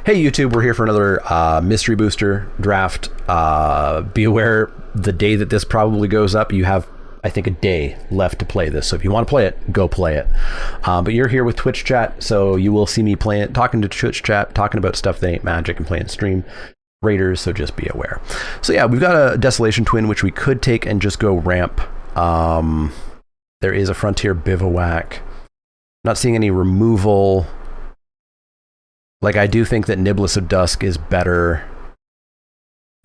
Hey YouTube, we're here for another mystery booster draft. Be aware, the day that this probably goes up, you have, I think, a day left to play this. So if you want to play it, go play it. But you're here with Twitch chat, so you will see me playing, talking to Twitch chat, talking about stuff that ain't magic and playing stream raiders, so just be aware. So yeah, we've got a Desolation Twin, which we could take and just go ramp. There is a Frontier Bivouac. Not seeing any removal. Like, I do think that Niblis of Dusk is better.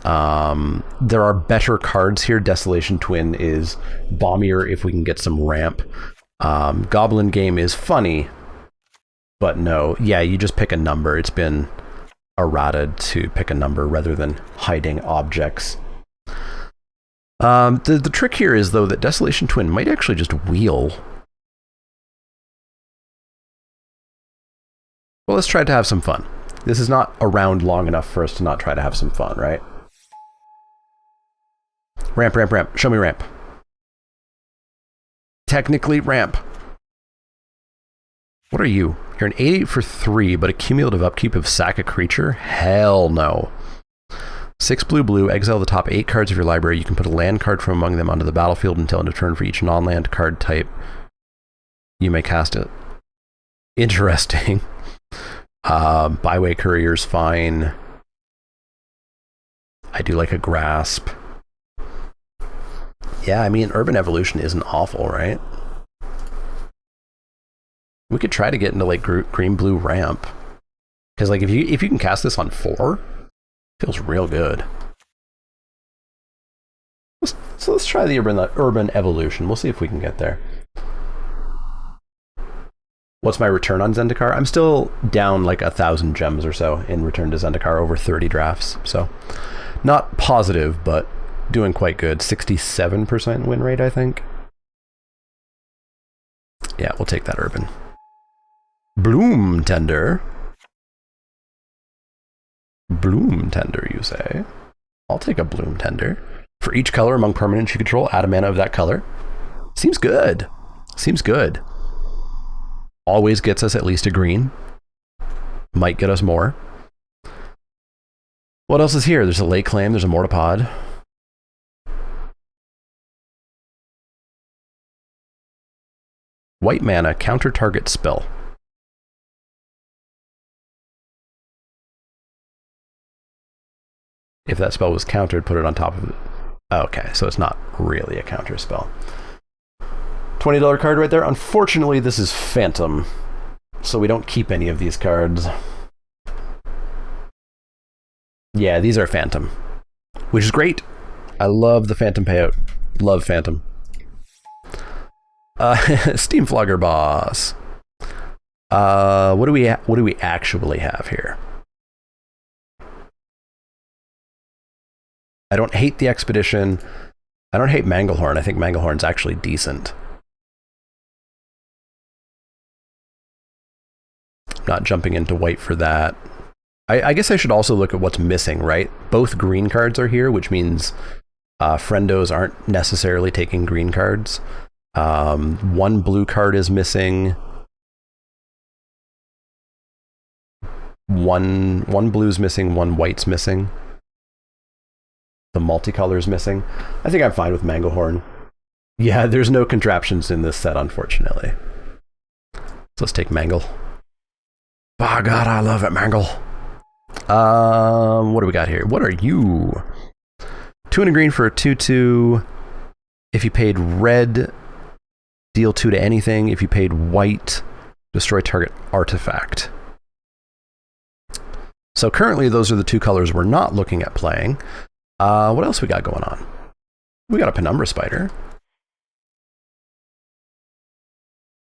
There are better cards here. Desolation Twin is bombier if we can get some ramp. Goblin Game is funny, but no. Yeah, you just pick a number. It's been errated to pick a number rather than hiding objects. The trick here is, though, that Desolation Twin might actually just wheel. Well, let's try to have some fun. This is not around long enough for us to not try to have some fun, right? Ramp, ramp, ramp. Show me ramp. Technically ramp. What are you? You're an 8/8 for 3, but a cumulative upkeep of sack a creature? Hell no. 6 blue blue, exile the top 8 cards of your library. You can put a land card from among them onto the battlefield until end of turn for each non-land card type. You may cast it. Interesting. Byway Courier's fine. I do like a Grasp. Yeah, I mean, Urban Evolution isn't awful, right? We could try to get into like green blue ramp, because like if you can cast this on 4, it feels real good. So let's try the Urban Evolution. We'll see if we can get there. What's my return on Zendikar? I'm still down like 1,000 gems or so in Return to Zendikar over 30 drafts. So not positive, but doing quite good. 67% win rate, I think. Yeah, we'll take that Urban. Bloom Tender. Bloom Tender, you say? I'll take a Bloom Tender. For each color among permanents you control, add a mana of that color. Seems good. Seems good. Always gets us at least a green. Might get us more. What else is here? There's a Lake Claim, there's a Mortipod. White mana, counter target spell. If that spell was countered, put it on top of it. Okay, so it's not really a counter spell. $20 card right there. Unfortunately, this is Phantom, so we don't keep any of these cards. Yeah, these are Phantom, which is great. I love the Phantom payout. Love Phantom. Steam Flogger Boss. What do we actually have here? I don't hate the Expedition. I don't hate Manglehorn. I think Manglehorn's actually decent. Not jumping into white for that. I guess I should also look at what's missing, right? Both green cards are here, which means friendos aren't necessarily taking green cards. One blue card is missing. One blue's missing, one white's missing. The multicolor's missing. I think I'm fine with Manglehorn. Yeah, there's no contraptions in this set, unfortunately. So let's take Mangle. By God, I love it, Mangle. What do we got here? What are you? 2 and a green for a 2/2. If you paid red, deal 2 to anything. If you paid white, destroy target artifact. So currently, those are the 2 colors we're not looking at playing. What else we got going on? We got a Penumbra Spider.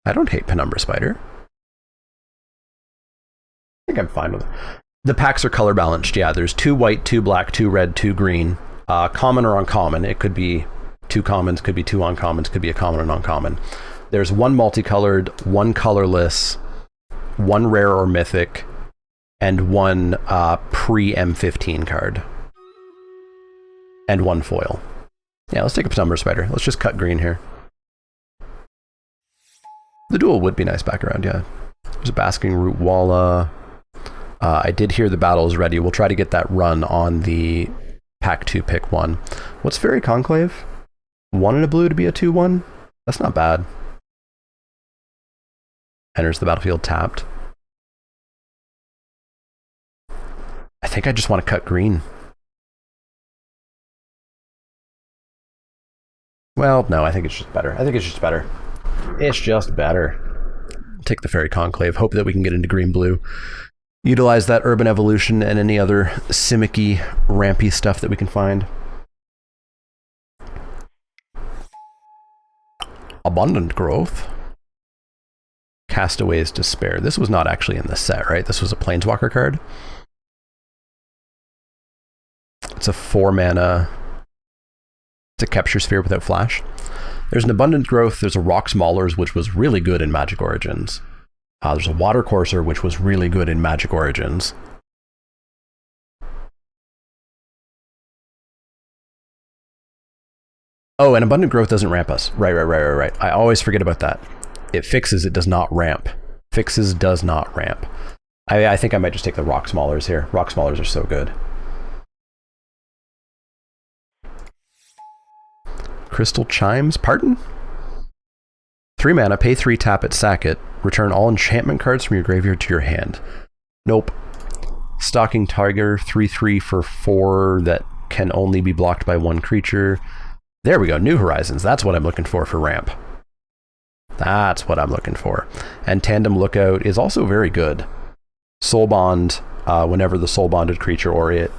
I don't hate Penumbra Spider. I think I'm fine with it. The packs are color balanced. Yeah, there's 2 white, 2 black, 2 red, 2 green. Common or uncommon. It could be 2 commons, could be 2 uncommons, could be a common and uncommon. There's 1 multicolored, 1 colorless, 1 rare or mythic, and 1 pre-M15 card. And 1 foil. Yeah, let's take a Penumbra Spider. Let's just cut green here. The duel would be nice back around, yeah. There's a Basking Root Walla. I did hear the battle is ready. We'll try to get that run on the pack 2 pick 1. What's Fairy Conclave? 1 and a blue to be a 2/1? That's not bad. Enters the battlefield tapped. I think I just want to cut green. Well, no, I think it's just better. It's just better. Take the Fairy Conclave. Hope that we can get into green-blue. Utilize that Urban Evolution and any other Simic-y, rampy stuff that we can find. Abundant Growth. Castaway's Despair. This was not actually in the set, right? This was a Planeswalker card. It's a 4-mana. It's a Capture Sphere without flash. There's an Abundant Growth. There's a Rocks Maulers, which was really good in Magic Origins. There's a Water Courser, which was really good in Magic Origins. Oh, and Abundant Growth doesn't ramp us. Right. I always forget about that. It fixes, it does not ramp. Fixes, does not ramp. I think I might just take the Rocks Maulers here. Rocks Maulers are so good. Crystal Chimes, pardon? 3 mana, pay 3, tap it, sack it. Return all enchantment cards from your graveyard to your hand. Nope. Stalking Tiger, 3/3 for 4 that can only be blocked by 1 creature. There we go, New Horizons. That's what I'm looking for ramp. That's what I'm looking for. And Tandem Lookout is also very good. Soul Bond, whenever the soul bonded creature or it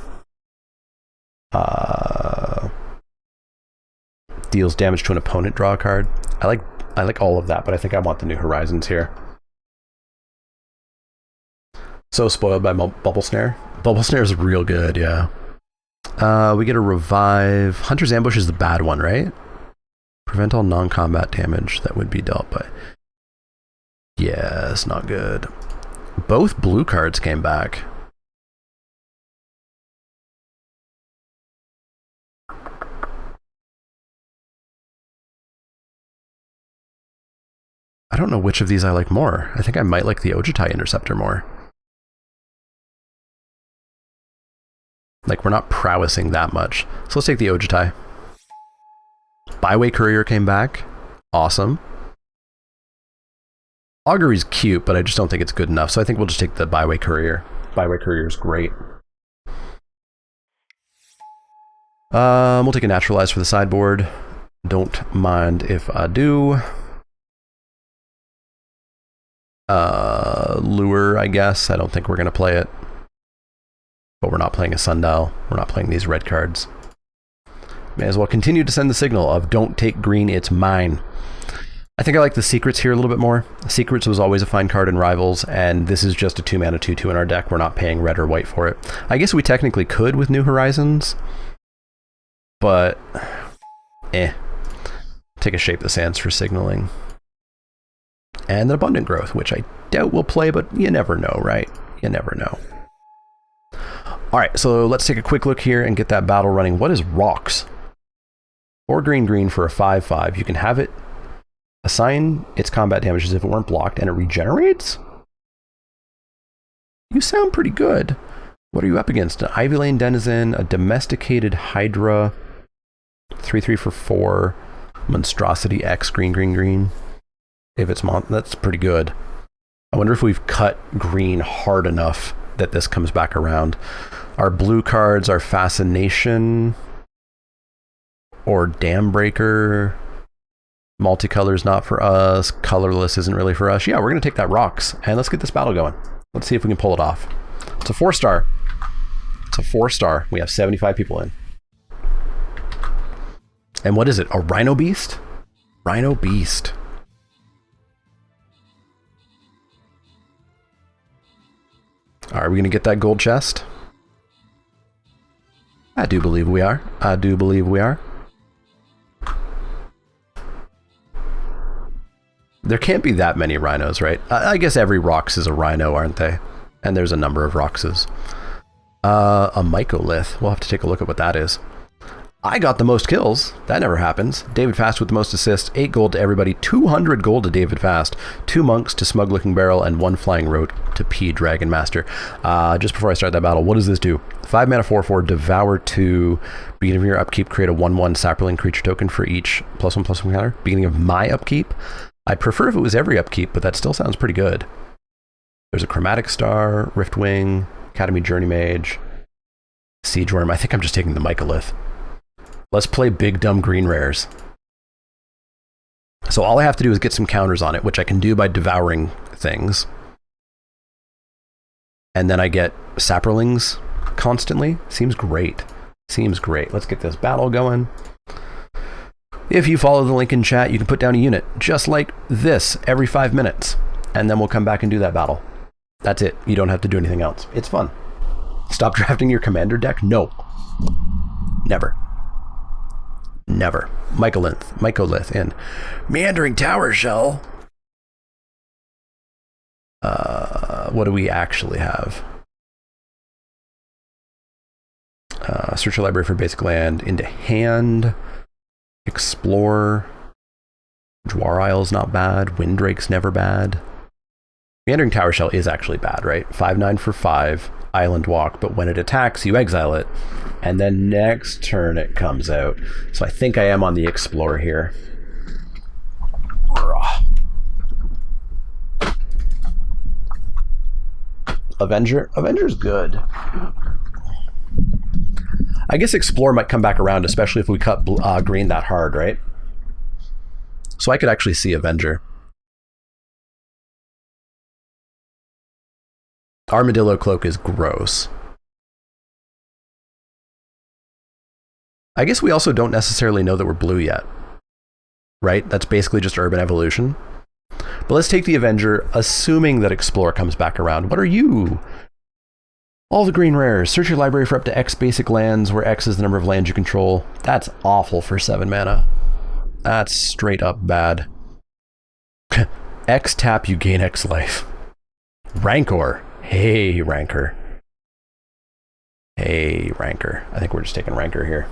deals damage to an opponent, draw a card. I like all of that, but I think I want the New Horizons here. So spoiled by Bubble Snare. Bubble Snare is real good, yeah. We get a Revive. Hunter's Ambush is the bad one, right? Prevent all non-combat damage that would be dealt by. Yes, not good. Both blue cards came back. I don't know which of these I like more. I think I might like the Ojutai Interceptor more. Like, we're not prowessing that much. So let's take the Ojutai. Byway Courier came back. Awesome. Augury's cute, but I just don't think it's good enough. So I think we'll just take the Byway Courier. Byway Courier is great. We'll take a Naturalize for the sideboard. Don't mind if I do. Lure, I guess. I don't think we're going to play it. But we're not playing a Sundial. We're not playing these red cards. May as well continue to send the signal of don't take green, it's mine. I think I like the Secrets here a little bit more. Secrets was always a fine card in Rivals, and this is just a 2-mana 2/2 in our deck. We're not paying red or white for it. I guess we technically could with New Horizons, but Take a Shape the Sands for signaling. And an Abundant Growth, which I doubt we'll play, but you never know, right? You never know. All right, so let's take a quick look here and get that battle running. What is Rocks? 4 green for a 5/5. You can have it assign its combat damage as if it weren't blocked, and it regenerates? You sound pretty good. What are you up against? An Ivy Lane Denizen, a Domesticated Hydra, 3/3 for 4, Monstrosity X, green. If it's that's pretty good. I wonder if we've cut green hard enough that this comes back around. Our blue cards are Fascination or Dam Breaker. Multicolor's not for us. Colorless isn't really for us. Yeah, we're going to take that Rocks, and let's get this battle going. Let's see if we can pull it off. It's a 4-star. It's a 4-star. We have 75 people in. And what is it? A Rhino Beast? Rhino Beast. Are we going to get that gold chest? I do believe we are. There can't be that many rhinos, right? I guess every Rox is a rhino, aren't they? And there's a number of Roxes. A Mycolith. We'll have to take a look at what that is. I got the most kills. That never happens. David Fast with the most assists. 8 gold to everybody. 200 gold to David Fast. 2 monks to Smug Looking Barrel. And 1 flying road to P Dragon Master. Just before I start that battle, what does this do? 5 mana 4/4. Devour 2. Beginning of your upkeep, create a 1/1 Saproling creature token for each +1/+1 counter. Beginning of my upkeep. I'd prefer if it was every upkeep, but that still sounds pretty good. There's a Chromatic Star, Riftwing, Academy Journey Mage, Siege Worm. I think I'm just taking the Mycolith. Let's play big dumb green rares. So all I have to do is get some counters on it, which I can do by devouring things. And then I get Saprolings constantly. Seems great. Seems great. Let's get this battle going. If you follow the link in chat, you can put down a unit just like this every 5 minutes. And then we'll come back and do that battle. That's it. You don't have to do anything else. It's fun. Stop drafting your commander deck? No. Never. Never. Mycolith in. Meandering Tower Shell. What do we actually have? Search your library for basic land. Into hand. Explore. Dwar Isle's not bad. Windrake's never bad. Meandering Tower Shell is actually bad, right? 5/9 for 5. Island Walk, but when it attacks, you exile it. And then next turn it comes out. So I think I am on the Explorer here. Avenger's good. I guess Explorer might come back around, especially if we cut green that hard, right? So I could actually see Avenger. Armadillo Cloak is gross. I guess we also don't necessarily know that we're blue yet, right? That's basically just Urban Evolution. But let's take the Avenger, assuming that Explorer comes back around. What are you? All the green rares. Search your library for up to X basic lands, where X is the number of lands you control. That's awful for 7 mana. That's straight up bad. X tap, you gain X life. Rancor. Hey, Rancor. Hey, Rancor. I think we're just taking Rancor here.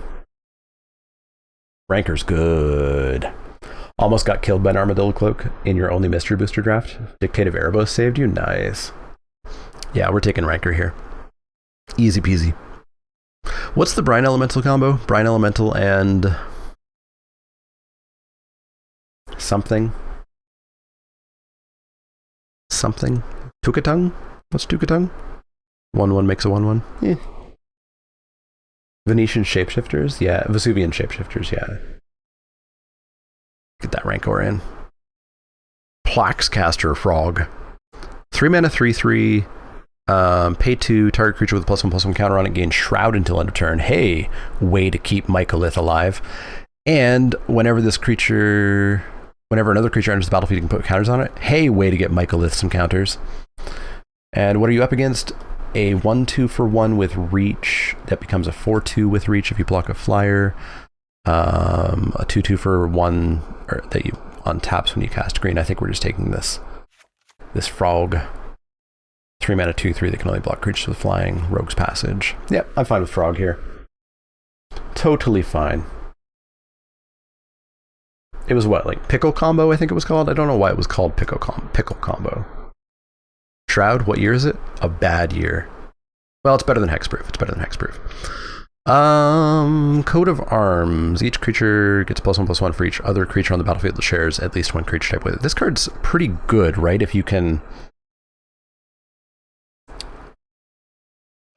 Rancor's good. Almost got killed by an Armadillo Cloak in your only Mystery Booster draft. Dictative Erebos saved you? Nice. Yeah, we're taking Rancor here. Easy peasy. What's the Brine Elemental combo? Brine Elemental and... something? Tukatung? What's Tukatung? 1/1 makes a 1/1. Eh. Venetian Shapeshifters? Yeah. Vesuvian Shapeshifters, yeah. Get that Rancor in. Plaxcaster Frog. 3 mana, 3/3. Pay 2, target creature with a +1/+1 counter on it, gain Shroud until end of turn. Hey, way to keep Mycolith alive. And whenever another creature enters the battlefield, you can put counters on it. Hey, way to get Mycolith some counters. And what are you up against? A 1/2 for 1 with reach. That becomes a 4/2 with reach if you block a flyer. A 2/2 for 1 that you untaps when you cast green. I think we're just taking this frog. 3 mana 2/3 that can only block creatures with flying. Rogue's Passage. Yep, I'm fine with frog here. Totally fine. It was what, like Pickle Combo, I think it was called? I don't know why it was called Pickle Combo. Shroud, what year is it? A bad year. Well, it's better than Hexproof. Coat of Arms. Each creature gets +1/+1 for each other creature on the battlefield that shares at least 1 creature type with it. This card's pretty good, right? If you can...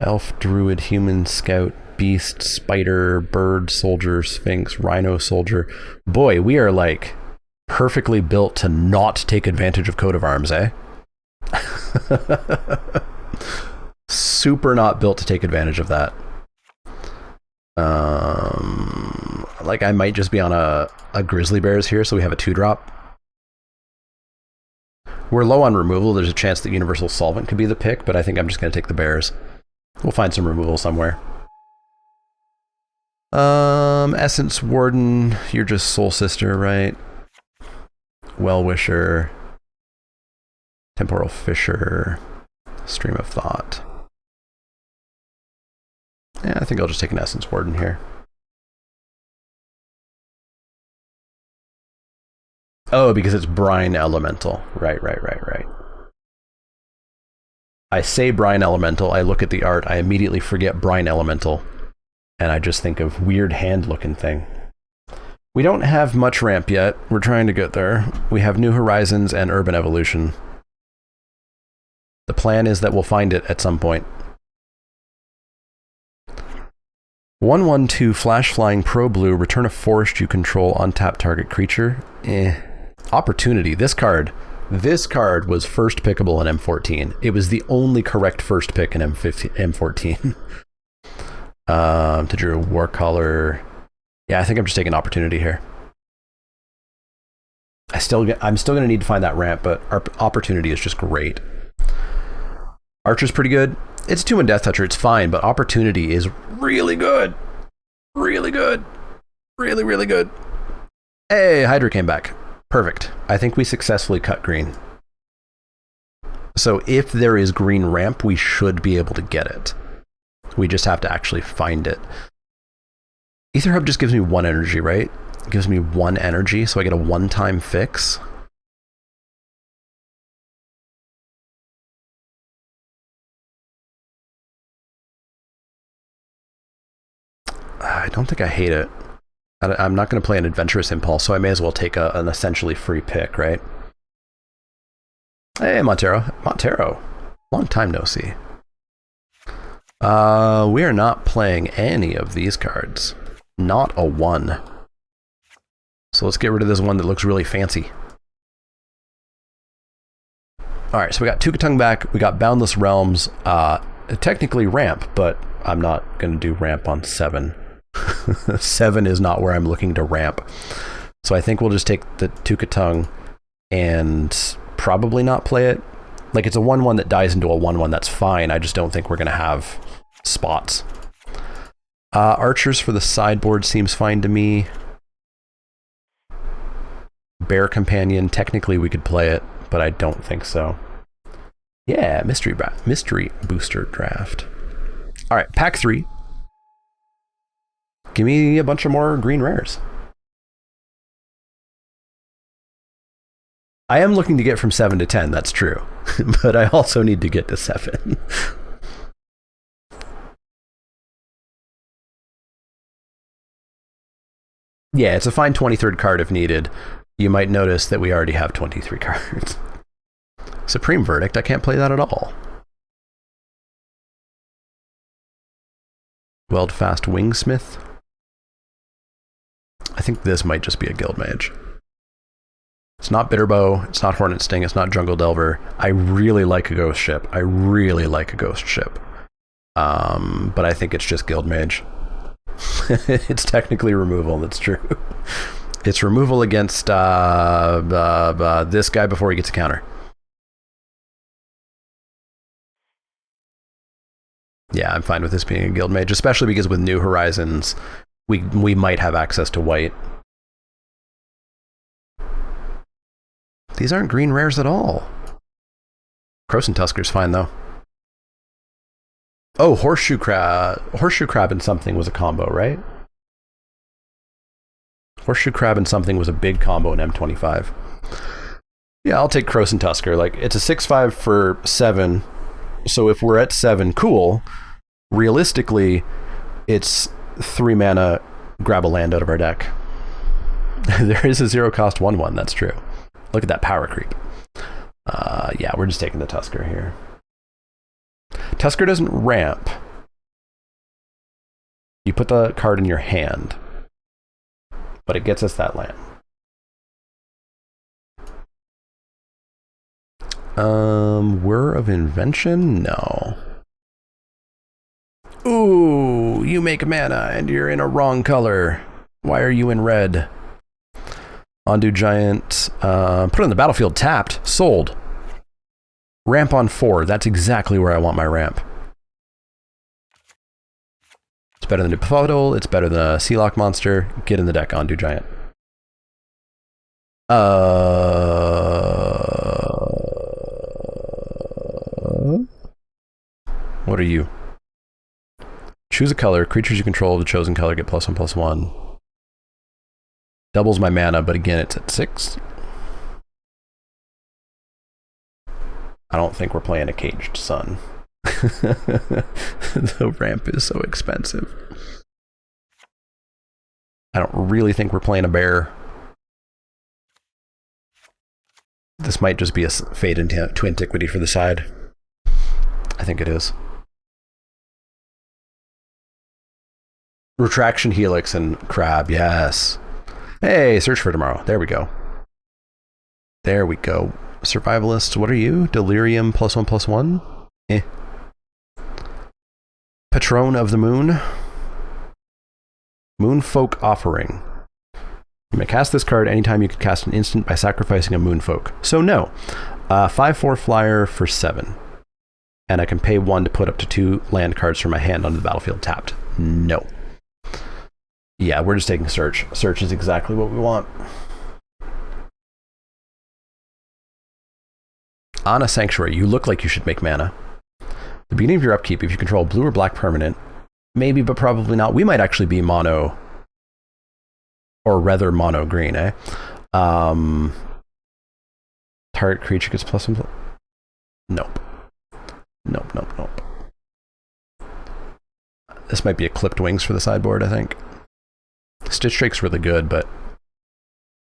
Elf, Druid, Human, Scout, Beast, Spider, Bird, Soldier, Sphinx, Rhino, Soldier. Boy, we are like perfectly built to not take advantage of Coat of Arms, eh? Super not built to take advantage of that. Like I might just be on a Grizzly Bears here, so we have a 2-drop. We're low on removal. There's a chance that Universal Solvent could be the pick, but I think I'm just going to take the Bears. We'll find some removal somewhere. Essence Warden, you're just Soul Sister, right? Well-Wisher. Temporal Fisher. Stream of Thought. Yeah, I think I'll just take an Essence Warden here. Oh, because it's brine elemental. Right. I say brine elemental, I look at the art, I immediately forget brine elemental, and I just think of weird hand-looking thing. We don't have much ramp yet. We're trying to get there. We have New Horizons and Urban Evolution. The plan is that we'll find it at some point. 1/1/2 Flash Flying Pro Blue. Return a forest you control, untap target creature. Opportunity. This card was first pickable in M14. It was the only correct first pick in M14. To draw Warcaller. Yeah, I think I'm just taking opportunity here. I'm still going to need to find that ramp, but our opportunity is just great. Archer's pretty good. It's 2-1 Death Toucher. It's fine, but opportunity is really good. Really good. Really, really good. Hey, Hydra came back. Perfect. I think we successfully cut green. So if there is green ramp, we should be able to get it. We just have to actually find it. Ether Hub just gives me 1 energy, right? It gives me 1 energy, so I get a one-time fix. I don't think I hate it. I'm not going to play an Adventurous Impulse, so I may as well take an essentially free pick, right? Hey, Montero. Long time no see. We are not playing any of these cards. Not a 1. So let's get rid of this one that looks really fancy. Alright, so we got Tukatung back, we got Boundless Realms, technically ramp, but I'm not going to do ramp on 7. 7 is not where I'm looking to ramp. So I think we'll just take the Tukatung and probably not play it. Like, it's a 1/1 that dies into a 1/1, that's fine. I just don't think we're going to have spots. Archers for the sideboard seems fine to me. Bear Companion, technically we could play it, but I don't think so. Yeah, Mystery Booster Draft. Alright, pack 3. Give me a bunch of more green rares. I am looking to get from 7 to 10, that's true. But I also need to get to 7. Yeah, it's a fine 23rd card if needed. You might notice that we already have 23 cards. Supreme Verdict, I can't play that at all. Weldfast Wingsmith. I think this might just be a Guild Mage. It's not Bitterbow, it's not Hornet Sting, it's not Jungle Delver. I really like a Ghost Ship. But I think it's just Guild Mage. It's technically removal, that's true. It's removal against this guy before he gets a counter. Yeah, I'm fine with this being a Guild Mage, especially because with New Horizons, we might have access to white. These aren't green rares at all. Croson Tusker's fine, though. Oh, Horseshoe Crab and something was a combo, right? Horseshoe Crab and something was a big combo in M25. Yeah, I'll take Croson Tusker. Like, it's a 6/5 for 7. So if we're at 7, cool. Realistically, it's 3 mana, grab a land out of our deck. There is a 0-cost 1/1, that's true. Look at that power creep. Yeah, we're just taking the Tusker here. Tusker doesn't ramp. You put the card in your hand, but it gets us that land. Whir of Invention? No. Ooh, you make mana and you're in a wrong color. Why are you in red? Undo Giant. Put it on the battlefield tapped. Sold. Ramp on 4. That's exactly where I want my ramp. It's better than a Befuddle. It's better than a Sealock monster. Get in the deck, Undo Giant. What are you? Choose a color. Creatures you control of the chosen color get +1/+1. Doubles my mana, but again, it's at 6. I don't think we're playing a Caged Sun. The ramp is so expensive. I don't really think we're playing a bear. This might just be a fade to Antiquity for the side. I think it is. Retraction Helix and Crab, yes. Hey, Search for Tomorrow. There we go. There we go. Survivalist, what are you? Delirium +1/+1? Eh. Patron of the Moon. Moonfolk Offering. You may cast this card anytime you can cast an instant by sacrificing a Moonfolk. So no. 5/4 flyer for 7. And I can pay 1 to put up to 2 land cards from my hand onto the battlefield tapped. No. Yeah, we're just taking Search. Search is exactly what we want. Ana Sanctuary, you look like you should make mana. The beginning of your upkeep, if you control blue or black permanent, maybe, but probably not. We might actually be mono, or rather mono green, eh? Target creature gets +1. Nope. Nope, nope, nope. This might be a Clipped Wings for the sideboard, I think. Stitch Drake's really good, but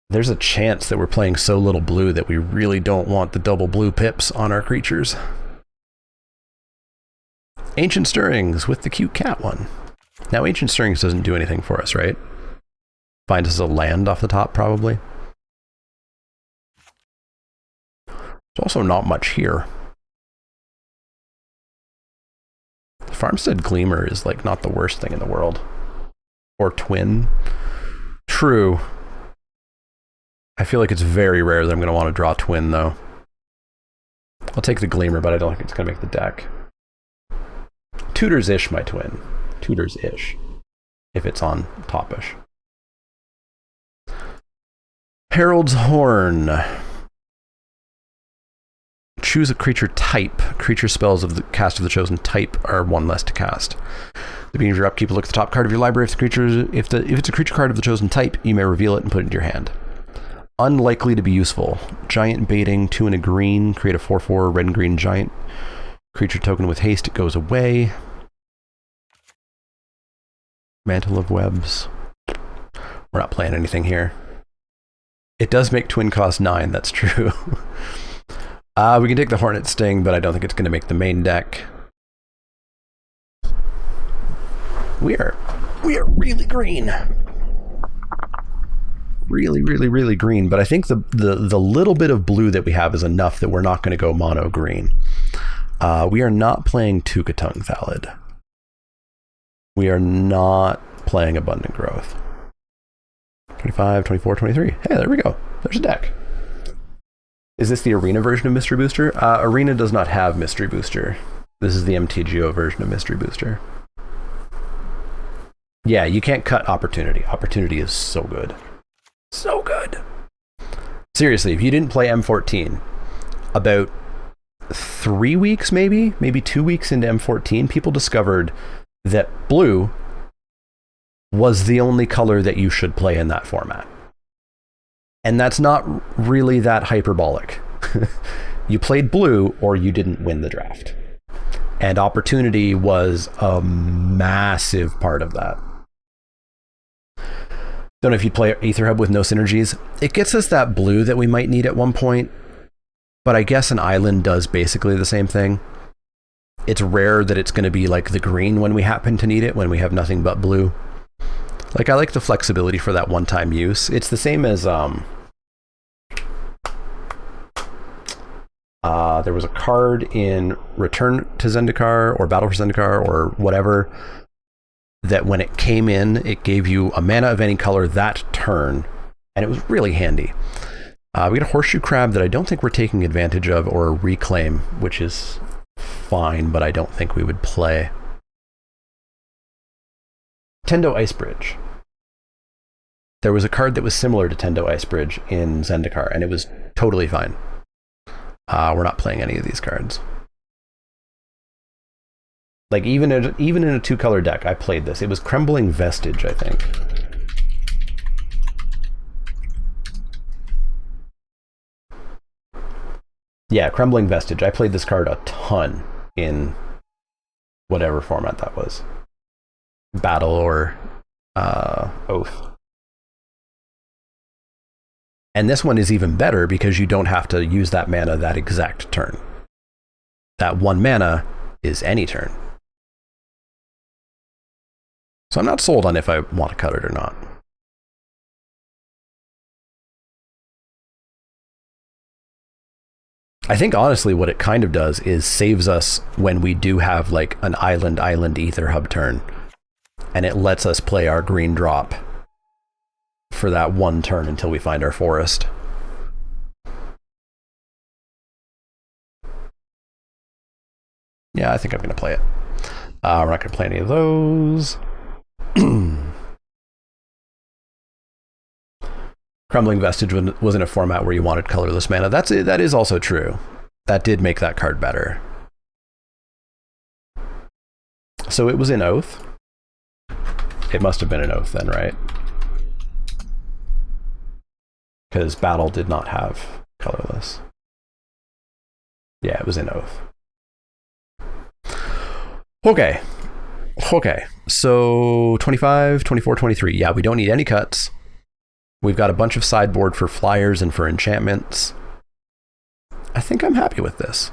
there's a chance that we're playing so little blue that we really don't want the double blue pips on our creatures. Ancient Stirrings with the cute cat one. Now, Ancient Stirrings doesn't do anything for us, right? Finds us a land off the top, probably. There's also not much here. Farmstead Gleamer is like not the worst thing in the world. Or Twin. True. I feel like it's very rare that I'm going to want to draw Twin, though. I'll take the Gleamer, but I don't think it's going to make the deck. Tutors-ish my Twin. Tutors-ish. If it's on top-ish. Herald's Horn. Choose a creature type. Creature spells of the cast of the chosen type are 1 less to cast. The beginning of your upkeep, look at the top card of your library. If it's a creature card of the chosen type, you may reveal it and put it into your hand. Unlikely to be useful. Giant Baiting, 2 and a green. Create a 4/4 red and green giant. Creature token with haste, it goes away. Mantle of Webs. We're not playing anything here. It does make Twin cost 9, that's true. We can take the Hornet Sting, but I don't think it's going to make the main deck. We are really green. Really green, but I think the little bit of blue that we have is enough that we're not going to go mono green. We are not playing Tukatung Thallid. We are not playing Abundant Growth. 25, 24, 23. Hey, there we go. There's a deck. Is this the Arena version of Mystery Booster? Arena does not have Mystery Booster. This is the MTGO version of Mystery Booster. Yeah, you can't cut Opportunity. Opportunity is so good. So good. Seriously, if you didn't play M14, about 3 weeks, maybe 2 weeks into M14, people discovered that blue was the only color that you should play in that format. And that's not really that hyperbolic. You played blue or you didn't win the draft. And Opportunity was a massive part of that. Don't know if you'd play Aether Hub with no synergies. It gets us that blue that we might need at one point, but I guess an island does basically the same thing. It's rare that it's going to be like the green when we happen to need it, when we have nothing but blue. Like, I like the flexibility for that one-time use. It's the same as, there was a card in Return to Zendikar, or Battle for Zendikar, or whatever, that when it came in, it gave you a mana of any color that turn, and it was really handy. We got a Horseshoe Crab that I don't think we're taking advantage of, or a Reclaim, which is fine, but I don't think we would play. Tendo Icebridge. There was a card that was similar to Tendo Icebridge in Zendikar, and it was totally fine. We're not playing any of these cards. Like, even in a 2-color deck, I played this. It was Crumbling Vestige, I think. Yeah, Crumbling Vestige. I played this card a ton in whatever format that was. Battle or Oath. And this one is even better because you don't have to use that mana that exact turn. That 1 mana is any turn. So I'm not sold on if I want to cut it or not. I think honestly what it kind of does is saves us when we do have like an island Ether Hub turn. And it lets us play our green drop for that 1 turn until we find our forest. Yeah, I think I'm going to play it. We're not going to play any of those. Crumbling Vestige was in a format where you wanted colorless mana. That is also true. That did make that card better. So it was in Oath. It must have been an Oath then, right? Because Battle did not have colorless. Yeah, it was in Oath. Okay. So 25, 24, 23. Yeah, we don't need any cuts. We've got a bunch of sideboard for flyers and for enchantments. I think I'm happy with this.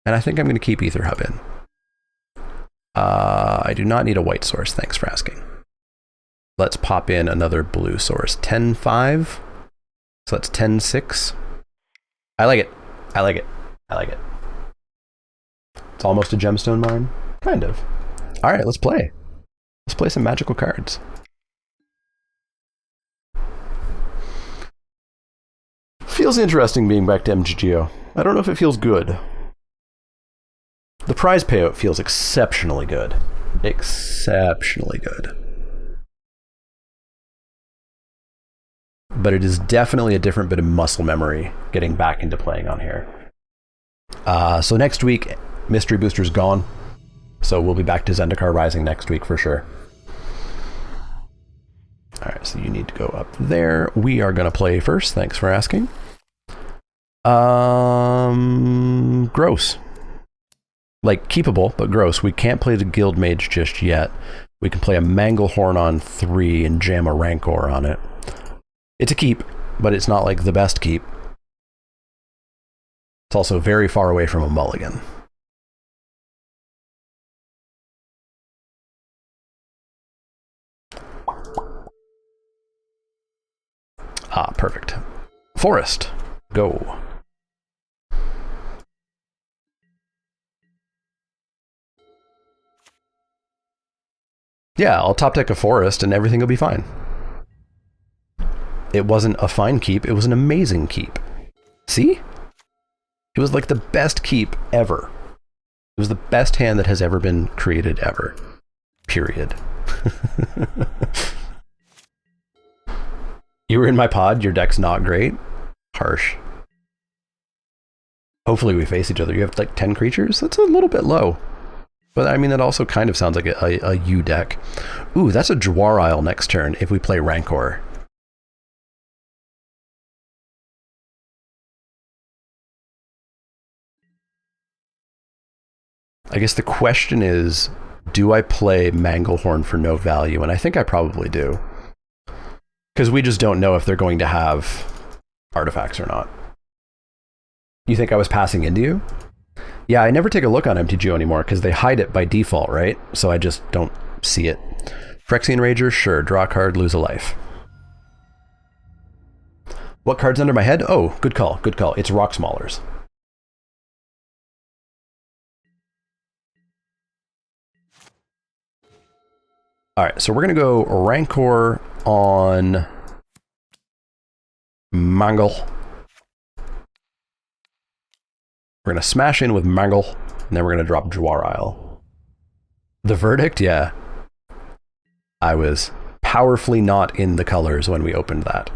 And I think I'm going to keep Ether Hub in. I do not need a white source, thanks for asking. Let's pop in another blue source. 10-5. So that's 10-6. I like it. It's almost a gemstone mine. Kind of. All right, let's play. Let's play some magical cards. Feels interesting being back to MGGO. I don't know if it feels good. The prize payout feels exceptionally good. But it is definitely a different bit of muscle memory getting back into playing on here. So next week, Mystery Booster's gone. So we'll be back to Zendikar Rising next week for sure. All right, so you need to go up there. We are going to play first. Thanks for asking. Gross. Like, keepable, but gross. We can't play the Guild Mage just yet. We can play a Manglehorn on 3 and jam a Rancor on it. It's a keep, but it's not like the best keep. It's also very far away from a mulligan. Ah, perfect. Forest. Go. Yeah, I'll top deck a forest and everything will be fine. It wasn't a fine keep, it was an amazing keep. See? It was like the best keep ever. It was the best hand that has ever been created ever. Period. You were in my pod, your deck's not great? Harsh. Hopefully we face each other. You have like 10 creatures? That's a little bit low. But I mean, that also kind of sounds like a U deck. Ooh, that's a Jwar Isle next turn if we play Rancor. I guess the question is, do I play Manglehorn for no value? And I think I probably do. Because we just don't know if they're going to have artifacts or not. You think I was passing into you? Yeah, I never take a look on MTGO anymore because they hide it by default, right? So I just don't see it. Phyrexian Rager, sure. Draw a card, lose a life. What card's under my head? Oh, good call, good call. It's Rock Maulers. All right, so we're going to go Rancor on Mangle. We're going to smash in with Mangle, and then we're going to drop Jwar Isle. The verdict? Yeah. I was powerfully not in the colors when we opened that.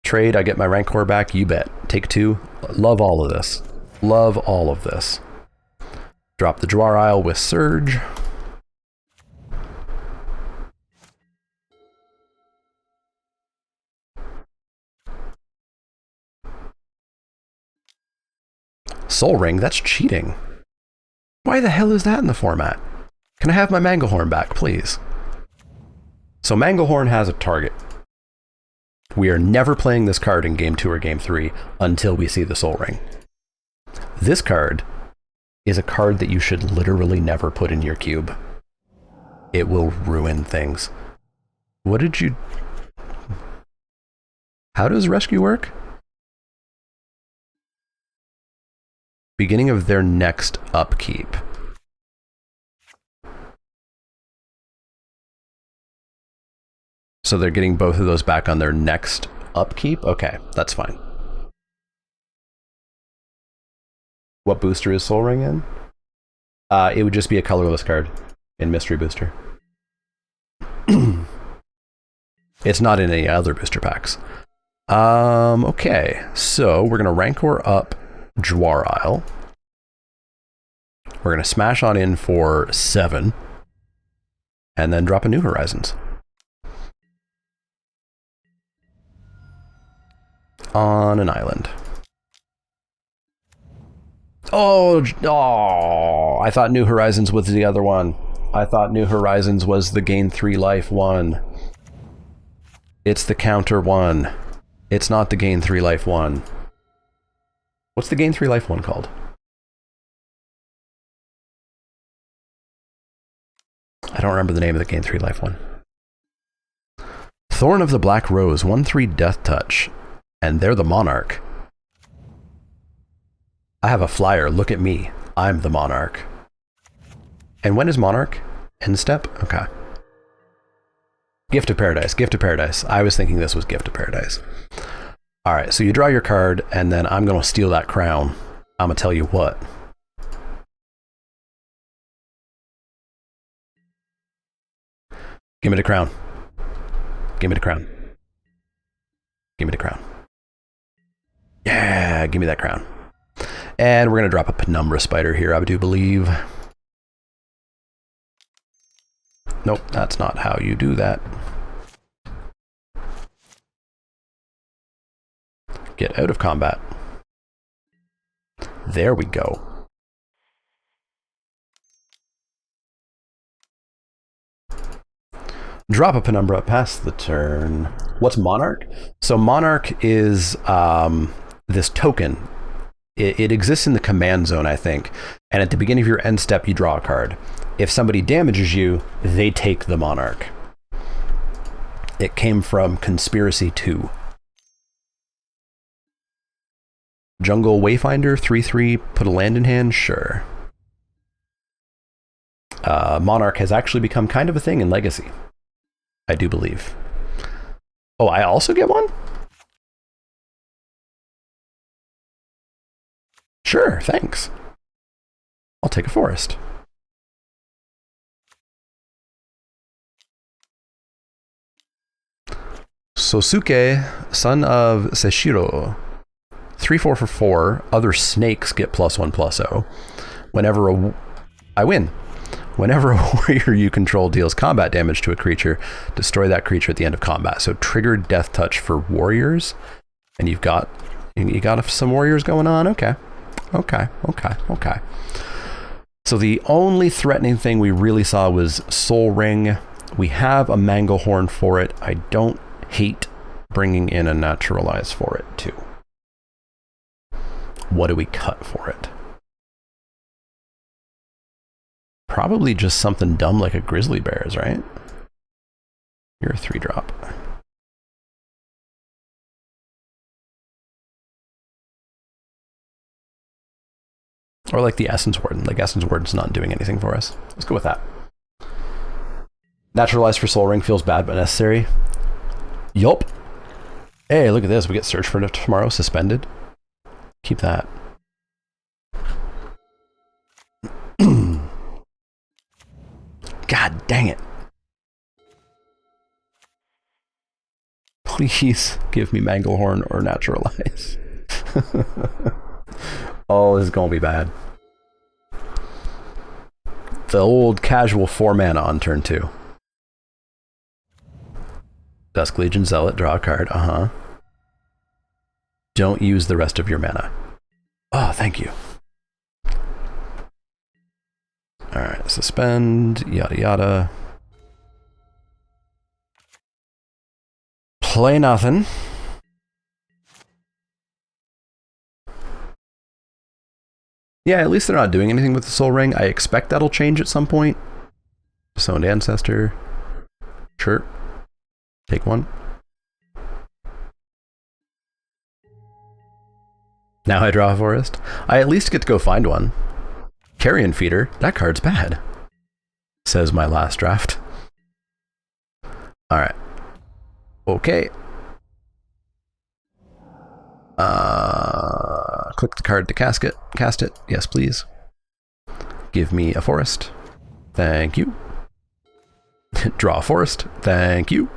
Trade, I get my Rancor back, you bet. Take 2. Love all of this. Love all of this. Drop the Jwar Isle with Surge. Soul Ring? That's cheating. Why the hell is that in the format? Can I have my Manglehorn back, please? So Manglehorn has a target. We are never playing this card in Game 2 or Game 3 until we see the Soul Ring. This card is a card that you should literally never put in your cube. It will ruin things. What did you... How does rescue work? Beginning of their next upkeep. So they're getting both of those back on their next upkeep? Okay, that's fine. What booster is Soul Ring in? It would just be a colorless card in Mystery Booster. It's not in any other booster packs. Okay, so we're gonna Rancor up Jwar Isle. We're gonna smash on in for 7. And then drop a New Horizons. On an island. Oh, I thought New Horizons was the other one. I thought New Horizons was the gain 3 life one. It's the counter one. It's not the gain 3 life one. What's the gain 3 life one called? I don't remember the name of the gain 3 life one. Thorn of the Black Rose, 1/3 Death Touch. And they're the Monarch. I have a flyer. Look at me. I'm the Monarch. And when is Monarch? End step? Okay. Gift of Paradise. Gift of Paradise. I was thinking this was Gift of Paradise. All right, so you draw your card, and then I'm going to steal that crown. I'm going to tell you what. Give me the crown. Give me the crown. Give me the crown. Yeah, give me that crown. And we're going to drop a Penumbra Spider here, I do believe. Nope, that's not how you do that. Get out of combat. There we go. Drop a Penumbra, pass the turn. What's Monarch? So Monarch is this token. It exists in the command zone, I think. And at the beginning of your end step, you draw a card. If somebody damages you, they take the Monarch. It came from Conspiracy 2. Jungle Wayfinder, 3/3, put a land in hand? Sure. Monarch has actually become kind of a thing in Legacy. I do believe. Oh, I also get one? Sure, thanks. I'll take a forest. Sosuke, son of Seshiro. 3/4 for 4. Other snakes get +1/+0. Whenever I win. Whenever a warrior you control deals combat damage to a creature, destroy that creature at the end of combat. So triggered death touch for warriors, and you got some warriors going on. Okay. So the only threatening thing we really saw was Soul Ring. We have a Manglehorn for it. I don't hate bringing in a Naturalize for it too. What do we cut for it? Probably just something dumb like a Grizzly Bears, right? You're a 3-drop. Or like the Essence Warden. Like Essence Warden's not doing anything for us. Let's go with that. Naturalize for Soul Ring feels bad but necessary. Yup. Hey, look at this. We get Search for Tomorrow suspended. Keep that. God dang it. Please give me Manglehorn or Naturalize. Oh, this is going to be bad. The old casual 4 mana on turn 2. Dusk Legion Zealot, draw a card. Don't use the rest of your mana. Oh, thank you. Alright, suspend, yada yada. Play nothing. Yeah, at least they're not doing anything with the Soul Ring. I expect that'll change at some point. Disowned Ancestor. Sure. Take one. Now I draw a forest. I at least get to go find one. Carrion Feeder. That card's bad. Says my last draft. Alright. Okay. Click the card to cast it. Yes, please. Give me a forest. Thank you. Draw a forest. Thank you.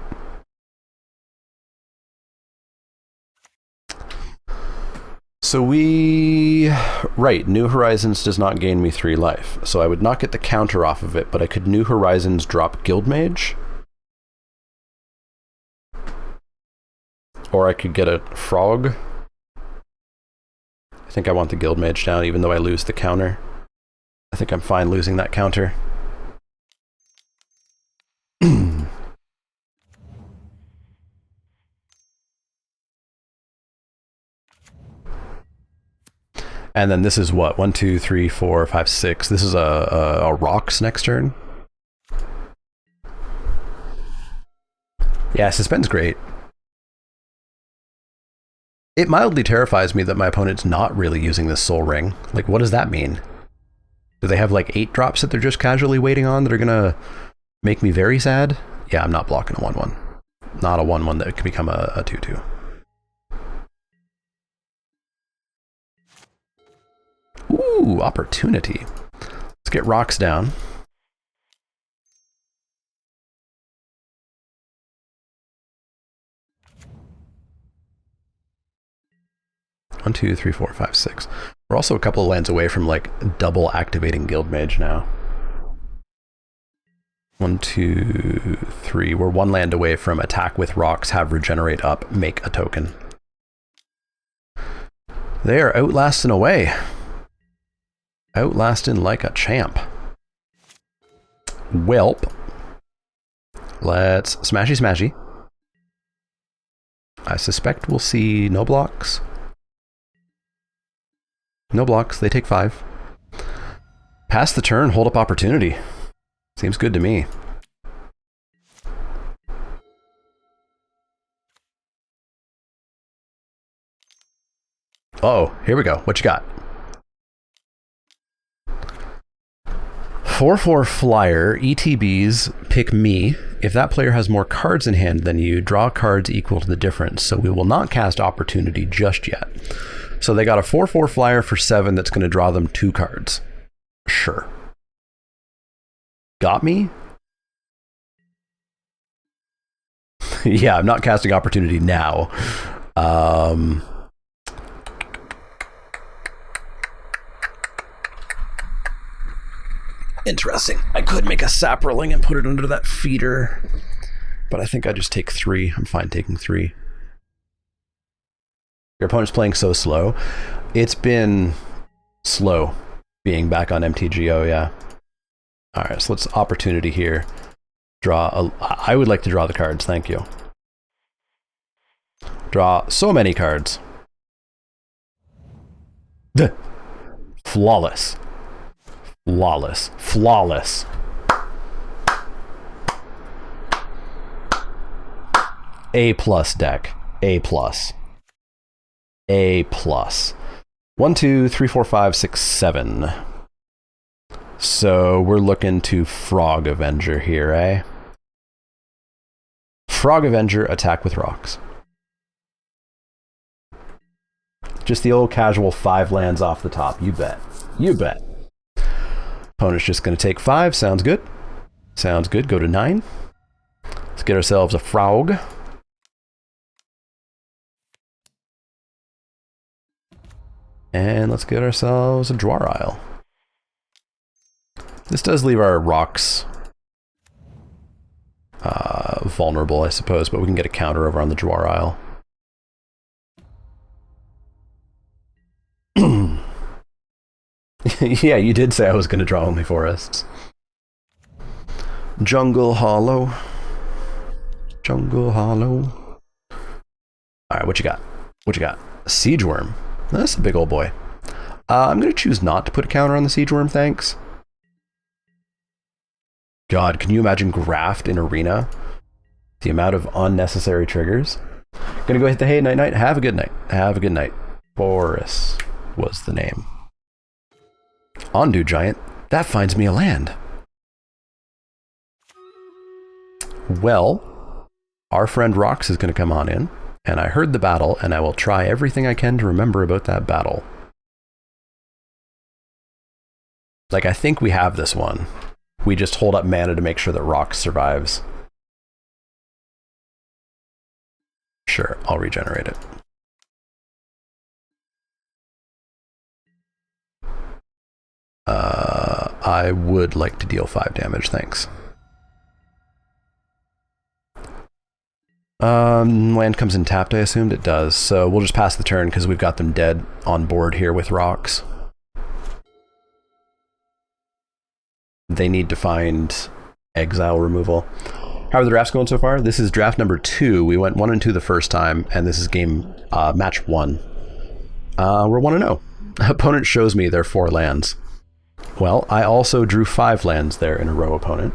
So right, New Horizons does not gain me 3 life. So I would not get the counter off of it, but I could New Horizons drop Guildmage. Or I could get a frog. I think I want the Guildmage down, even though I lose the counter. I think I'm fine losing that counter. And then this is what? 1, 2, 3, 4, 5, 6. This is a rocks next turn. Yeah, suspend's great. It mildly terrifies me that my opponent's not really using this Soul Ring. Like, what does that mean? Do they have like 8 drops that they're just casually waiting on that are gonna make me very sad? Yeah, I'm not blocking a 1/1. Not a 1/1 that could become a 2/2. Ooh, opportunity. Let's get rocks down. One, 2, 3, 4, 5, 6. We're also a couple of lands away from like double activating Guildmage now. 1, 2, 3. We're 1 land away from attack with rocks, have regenerate up, make a token. They are outlasting away. Outlasting like a champ. Welp. Let's smashy smashy. I suspect we'll see no blocks. No blocks, they take 5. Pass the turn, hold up opportunity. Seems good to me. Oh, here we go. What you got? 4/4 flyer, ETBs, pick me. If that player has more cards in hand than you, draw cards equal to the difference. So we will not cast opportunity just yet. So they got a 4/4 flyer for 7 that's going to draw them 2 cards. Sure. Got me? Yeah, I'm not casting opportunity now. Interesting. I could make a Saproling and put it under that feeder, but I think I just take 3. I'm fine taking 3. Your opponent's playing so slow. It's been slow being back on MTGO, yeah. All right, so let's opportunity here. I would like to draw the cards, thank you. Draw so many cards. Flawless. Flawless. Flawless. A+ deck. A+. A+. 1, 2, 3, 4, 5, 6, 7. So we're looking to Frog Avenger here, eh? Frog Avenger, attack with rocks. Just the old casual 5 lands off the top, you bet. You bet. Opponent's just going to take 5, sounds good. Sounds good, go to 9. Let's get ourselves a Frog. And let's get ourselves a Dwar Isle. This does leave our rocks vulnerable, I suppose, but we can get a counter over on the Dwar Isle. Yeah, you did say I was going to draw only forests. Jungle Hollow. Jungle Hollow. Alright, what you got? What you got? Siege Worm. That's a big old boy. I'm going to choose not to put a counter on the Siege Worm, thanks. God, can you imagine Graft in Arena? The amount of unnecessary triggers. Gonna go hit the hay, night night. Have a good night. Have a good night. Boris was the name. Ondu Giant. That finds me a land. Well, our friend Rox is going to come on in, and I heard the battle, and I will try everything I can to remember about that battle. Like, I think we have this one. We just hold up mana to make sure that Rox survives. Sure, I'll regenerate it. I would like to deal 5 damage, thanks. Land comes in tapped, I assumed it does, so we'll just pass the turn because we've got them dead on board here with Rox. They need to find exile removal. How are the drafts going so far? This is draft number 2. We went 1 and 2 the first time, and this is game match 1. We're 1-0. Opponent shows me their 4 lands. Well, I also drew 5 lands there in a row, opponent.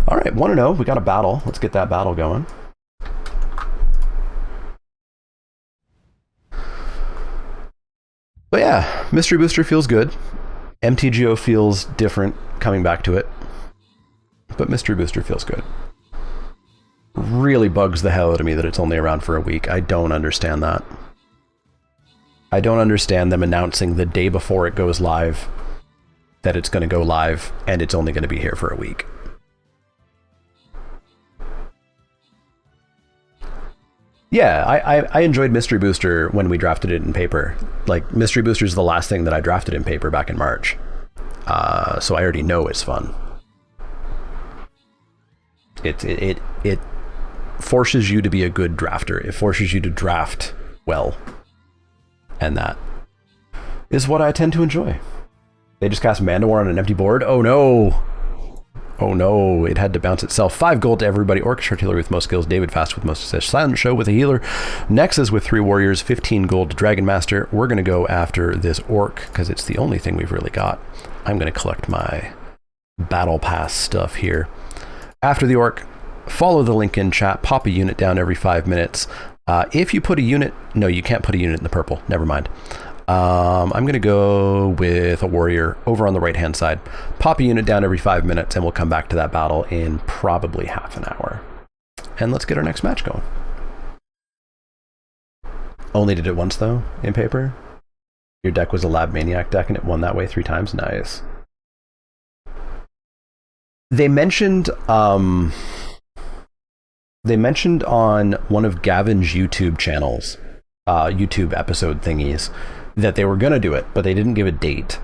All right, 1-0. We got a battle. Let's get that battle going. But yeah, Mystery Booster feels good. MTGO feels different coming back to it. But Mystery Booster feels good. Really bugs the hell out of me that it's only around for a week. I don't understand that. I don't understand them announcing the day before it goes live that it's going to go live and it's only going to be here for a week. Yeah, I enjoyed Mystery Booster when we drafted it in paper. Like, Mystery Booster is the last thing that I drafted in paper back in March. So I already know it's fun. It forces you to be a good drafter. It forces you to draft well. And that is what I tend to enjoy. They just cast Mandawar on an empty board. Oh no! Oh no, it had to bounce itself. 5 gold to everybody. Orcish Artillery with most skills. David Fast with most success. Silent Show with a healer. Nexus with 3 warriors. 15 gold to Dragon Master. We're going to go after this orc because it's the only thing we've really got. I'm going to collect my battle pass stuff here. After the orc, follow the link in chat. Pop a unit down every 5 minutes. If you put a unit... No, you can't put a unit in the purple. Never mind. I'm going to go with a warrior over on the right-hand side. Pop a unit down every 5 minutes, and we'll come back to that battle in probably half an hour. And let's get our next match going. Only did it once, though, in paper? Your deck was a Lab Maniac deck, and it won that way 3 times? Nice. They mentioned on one of Gavin's YouTube channels, YouTube episode thingies, that they were going to do it, but they didn't give a date.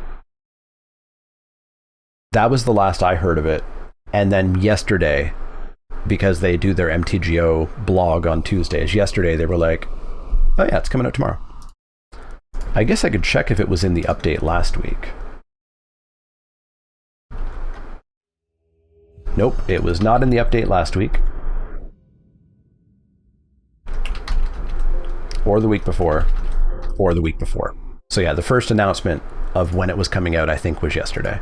That was the last I heard of it. And then yesterday, because they do their MTGO blog on Tuesdays, yesterday they were like, oh yeah, it's coming out tomorrow. I guess I could check if it was in the update last week. Nope, it was not in the update last week. Or the week before. Or the week before. So yeah, the first announcement of when it was coming out, I think, was yesterday.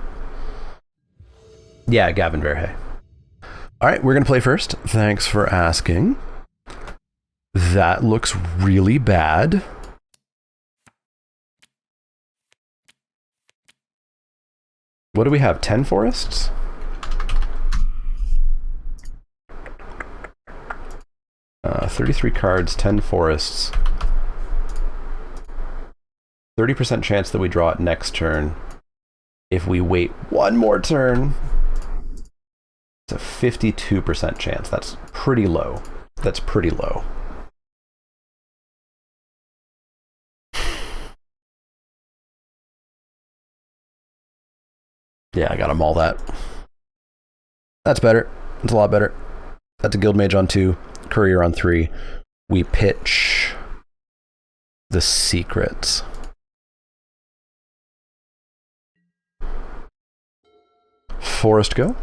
Yeah, Gavin Verhey. All right, we're going to play first. Thanks for asking. That looks really bad. What do we have? 10 forests? Uh, 33 cards, 10 forests. 30% chance that we draw it next turn. If we wait one more turn, it's a 52% chance. That's pretty low. That's pretty low. Yeah, I gotta maul that. That's better. That's a lot better. That's a Guild Mage on 2, Courier on 3. We pitch the secrets. Forest go.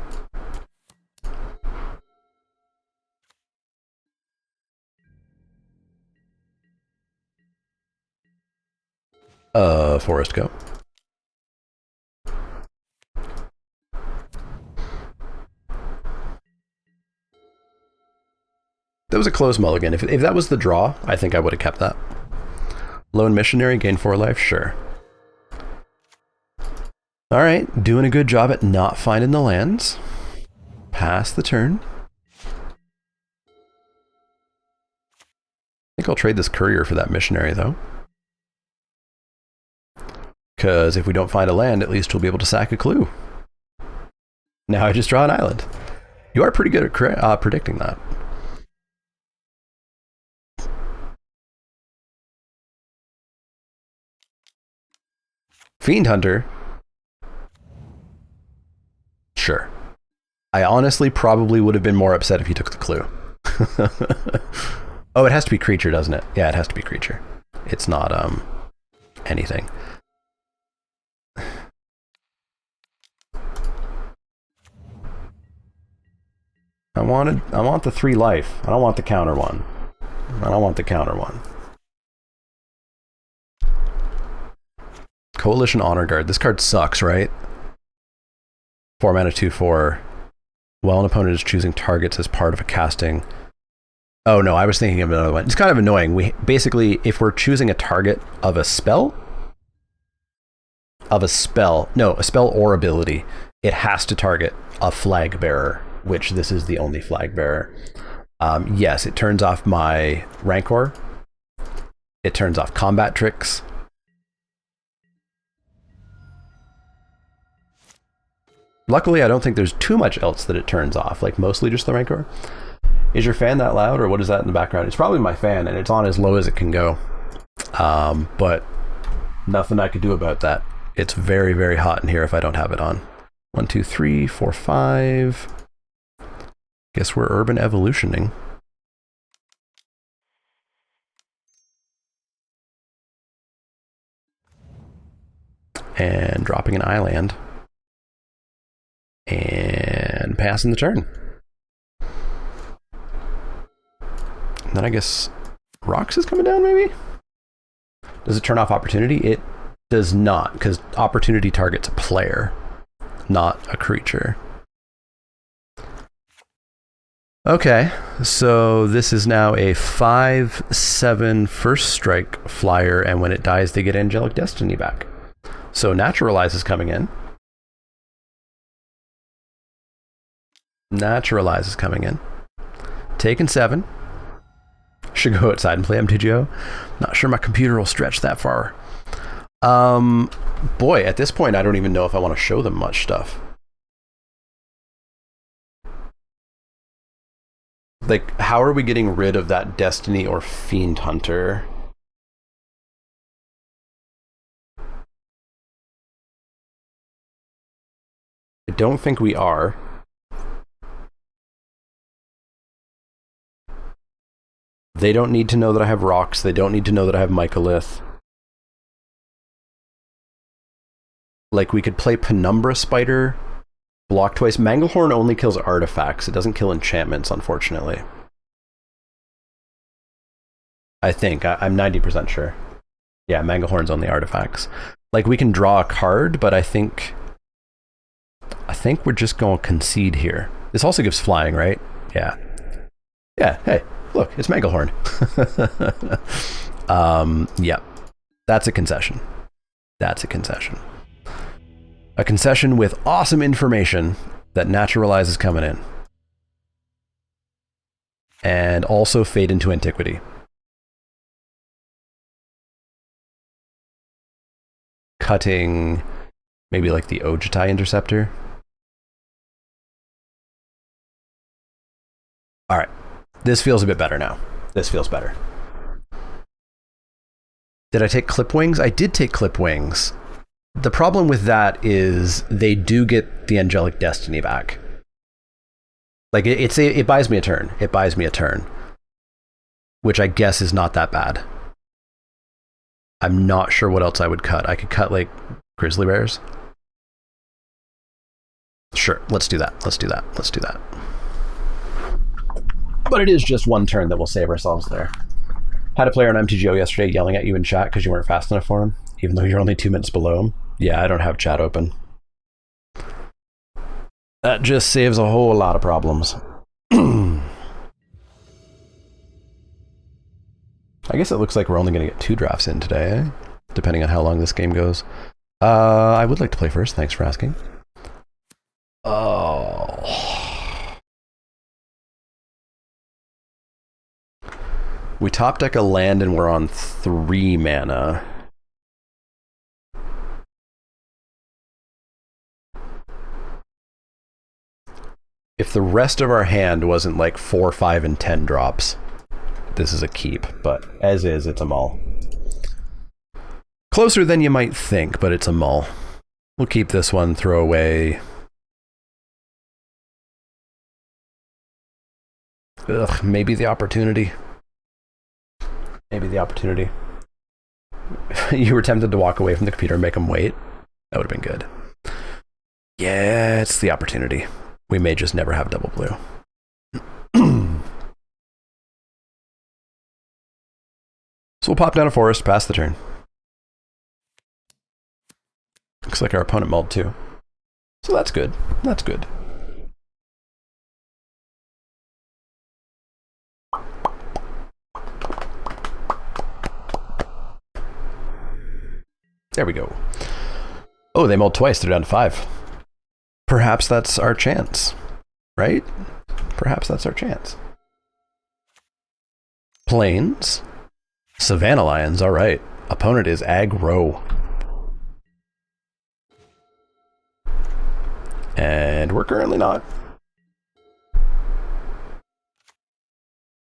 Forest, go. That was a close mulligan. If that was the draw, I think I would have kept that. Lone Missionary, gain 4 life, sure. Alright, doing a good job at not finding the lands. Pass the turn. I think I'll trade this courier for that missionary, though. Because if we don't find a land, at least we'll be able to sack a clue. Now I just draw an island. You are pretty good at predicting that. Fiend Hunter? Sure. I honestly probably would have been more upset if he took the clue. Oh, it has to be creature, doesn't it? Yeah, it has to be creature. It's not, anything. I want the 3 life. I don't want the counter one. I don't want the counter one. Coalition Honor Guard. This card sucks, right? 4 mana, 2/4. While an opponent is choosing targets as part of a casting. Oh no, I was thinking of another one. It's kind of annoying. We basically, if we're choosing a target of a spell, a spell or ability, it has to target a flag bearer, which this is the only flag bearer. Yes, it turns off my Rancor. It turns off combat tricks. Luckily, I don't think there's too much else that it turns off, like mostly just the Rancor. Is your fan that loud, or what is that in the background? It's probably my fan, and it's on as low as it can go. But nothing I could do about that. It's very, very hot in here if I don't have it on. 1, 2, 3, 4, 5. Guess we're urban evolutioning. And dropping an island. And passing the turn. And then I guess Rocks is coming down, maybe? Does it turn off Opportunity? It does not, because Opportunity targets a player, not a creature. Okay, so this is now a 5/7 first strike flyer, and when it dies, they get Angelic Destiny back. So Naturalize is coming in. Naturalize is coming in. Taking 7. Should go outside and play MTGO. Not sure my computer will stretch that far. Boy, at this point, I don't even know if I want to show them much stuff. Like, how are we getting rid of that Destiny or Fiend Hunter? I don't think we are. They don't need to know that I have Rocks. They don't need to know that I have Mycolith. Like, we could play Penumbra Spider, block twice. Manglehorn only kills artifacts. It doesn't kill enchantments, unfortunately. I think. I'm 90% sure. Yeah, Manglehorn's only artifacts. Like, we can draw a card, but I think we're just going to concede here. This also gives flying, right? Yeah. Yeah, hey. Look, it's Manglehorn. Yeah, that's a concession. That's a concession. A concession with awesome information that Naturalize is coming in. And also Fade into Antiquity. Cutting maybe like the Ojutai Interceptor. All right. This feels a bit better now. This feels better. Did I take Clip Wings? I did take Clip Wings. The problem with that is they do get the Angelic Destiny back. Like, it buys me a turn. It buys me a turn. Which I guess is not that bad. I'm not sure what else I would cut. I could cut, like, Grizzly Bears. Sure, let's do that. Let's do that. Let's do that. But it is just one turn that we'll save ourselves there. Had a player on MTGO yesterday yelling at you in chat because you weren't fast enough for him. even though you're only 2 minutes below him. Yeah, I don't have chat open. That just saves a whole lot of problems. I guess it looks like we're only going to get 2 drafts in today, eh? Depending on how long this game goes. I would like to play first. Thanks for asking. Oh. We top deck a land and we're on 3 mana. If the rest of our hand wasn't like 4, 5, and 10 drops, this is a keep, but as is, it's a mull. Closer than you might think, but it's a mull. We'll keep this one, throw away. Ugh, maybe the opportunity. Maybe the opportunity. You were tempted to walk away from the computer and make him wait? That would have been good. Yeah, it's the opportunity. We may just never have double blue. So we'll pop down a forest, pass the turn. Looks like our opponent mulled too. So that's good. That's good. There we go. Oh, they mulled twice. They're down to 5. Perhaps that's our chance, right? Perhaps that's our chance. Plains. Savannah Lions, all right. Opponent is aggro. And we're currently not.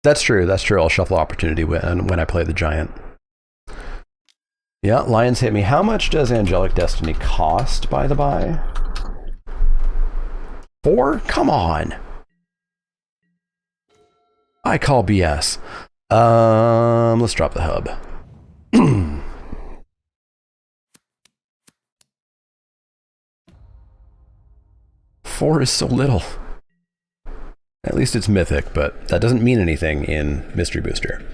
That's true, that's true. I'll shuffle opportunity when I play the giant. Yeah, Lions hit me. How much does Angelic Destiny cost, by the by? 4? Come on. I call BS. Let's drop the hub. 4 is so little. At least it's mythic, but that doesn't mean anything in Mystery Booster.